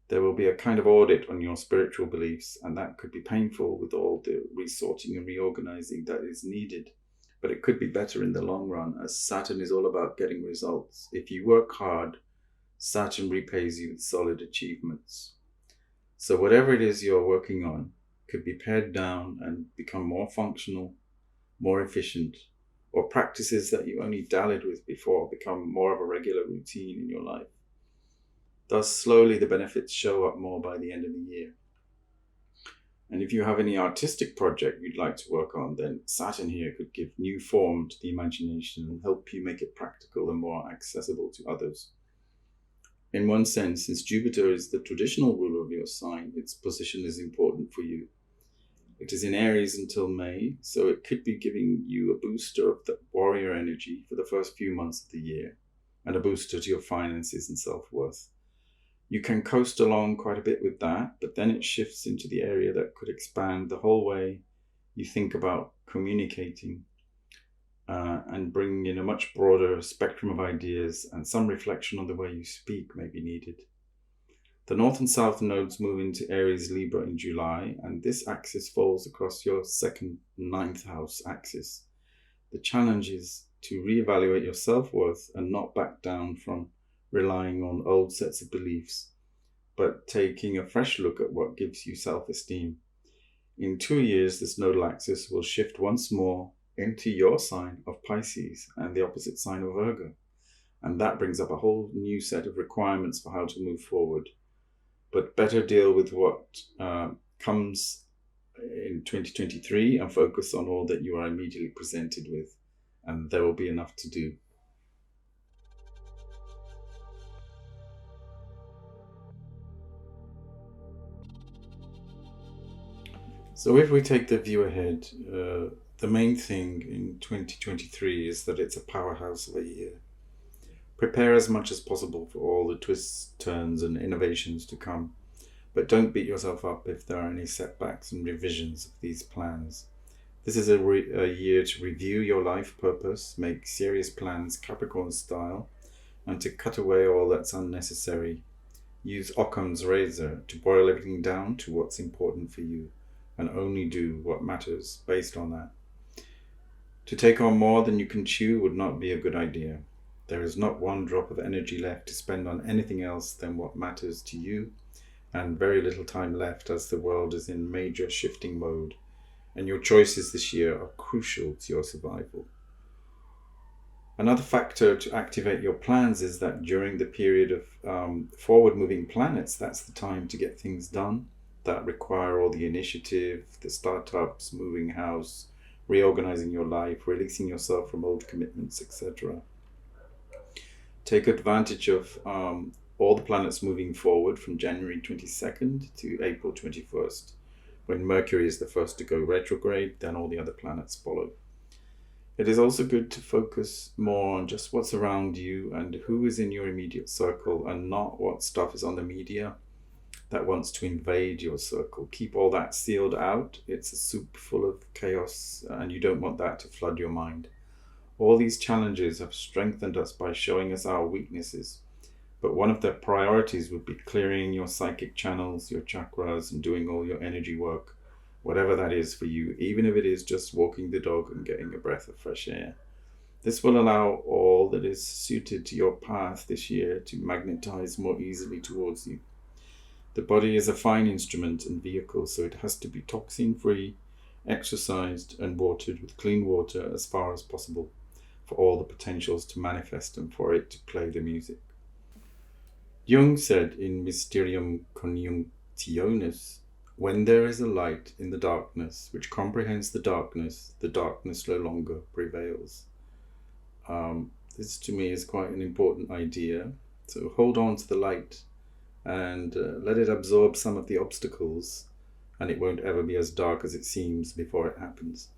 There will be a kind of audit on your spiritual beliefs, and that could be painful with all the resorting and reorganizing that is needed. But it could be better in the long run, as Saturn is all about getting results. If you work hard, Saturn repays you with solid achievements. So whatever it is you're working on could be pared down and become more functional, more efficient, or practices that you only dallied with before become more of a regular routine in your life. Thus, slowly the benefits show up more by the end of the year. And if you have any artistic project you'd like to work on, then Saturn here could give new form to the imagination and help you make it practical and more accessible to others. In one sense, since Jupiter is the traditional ruler of your sign, its position is important for you. It is in Aries until May, so it could be giving you a booster of the warrior energy for the first few months of the year, and a booster to your finances and self-worth. You can coast along quite a bit with that, but then it shifts into the area that could expand the whole way you think about communicating and bring in a much broader spectrum of ideas, and some reflection on the way you speak may be needed. The North and South nodes move into Aries Libra in July, and this axis falls across your second 9th house axis. The challenge is to reevaluate your self-worth and not back down from relying on old sets of beliefs, but taking a fresh look at what gives you self-esteem. In 2 years, this nodal axis will shift once more into your sign of Pisces and the opposite sign of Virgo. And that brings up a whole new set of requirements for how to move forward. But better deal with what comes in 2023 and focus on all that you are immediately presented with, and there will be enough to do. So if we take the view ahead, the main thing in 2023 is that it's a powerhouse of a year. Prepare as much as possible for all the twists, turns, and innovations to come, but don't beat yourself up if there are any setbacks and revisions of these plans. This is a year to review your life purpose, make serious plans Capricorn style, and to cut away all that's unnecessary. Use Occam's razor to boil everything down to what's important for you, and only do what matters based on that. To take on more than you can chew would not be a good idea. There is not one drop of energy left to spend on anything else than what matters to you, and very little time left as the world is in major shifting mode, and your choices this year are crucial to your survival. Another factor to activate your plans is that during the period of forward-moving planets, that's the time to get things done that require all the initiative, the startups, moving house, reorganizing your life, releasing yourself from old commitments, etc. Take advantage of all the planets moving forward from January 22nd to April 21st, when Mercury is the first to go retrograde, then all the other planets follow. It is also good to focus more on just what's around you and who is in your immediate circle, and not what stuff is on the media that wants to invade your circle. Keep all that sealed out. It's a soup full of chaos, and you don't want that to flood your mind. All these challenges have strengthened us by showing us our weaknesses. But one of their priorities would be clearing your psychic channels, your chakras, and doing all your energy work, whatever that is for you, even if it is just walking the dog and getting a breath of fresh air. This will allow all that is suited to your path this year to magnetize more easily towards you. The body is a fine instrument and vehicle, so it has to be toxin-free, exercised, and watered with clean water as far as possible for all the potentials to manifest and for it to play the music. Jung said in Mysterium Conjunctionis, when there is a light in the darkness which comprehends the darkness no longer prevails. This to me is quite an important idea. So hold on to the light and let it absorb some of the obstacles, and it won't ever be as dark as it seems before it happens.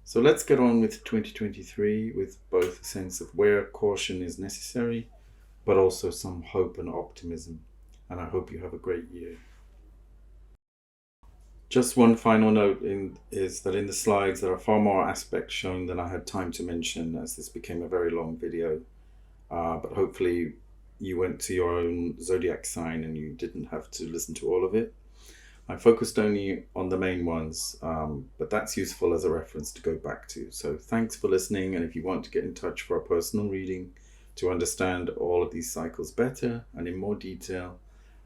So let's get on with 2023 with both a sense of where caution is necessary, but also some hope and optimism. And I hope you have a great year. Just one final note is that in the slides there are far more aspects shown than I had time to mention, as this became a very long video. But hopefully you went to your own zodiac sign and you didn't have to listen to all of it. I focused only on the main ones, but that's useful as a reference to go back to. So thanks for listening, and if you want to get in touch for a personal reading to understand all of these cycles better and in more detail,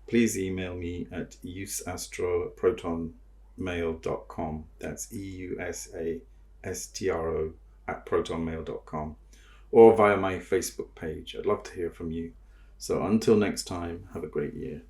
please email me at eusastroprotonmail.com. That's eusastro@protonmail.com, or via my Facebook page. I'd love to hear from you. So until next time, have a great year.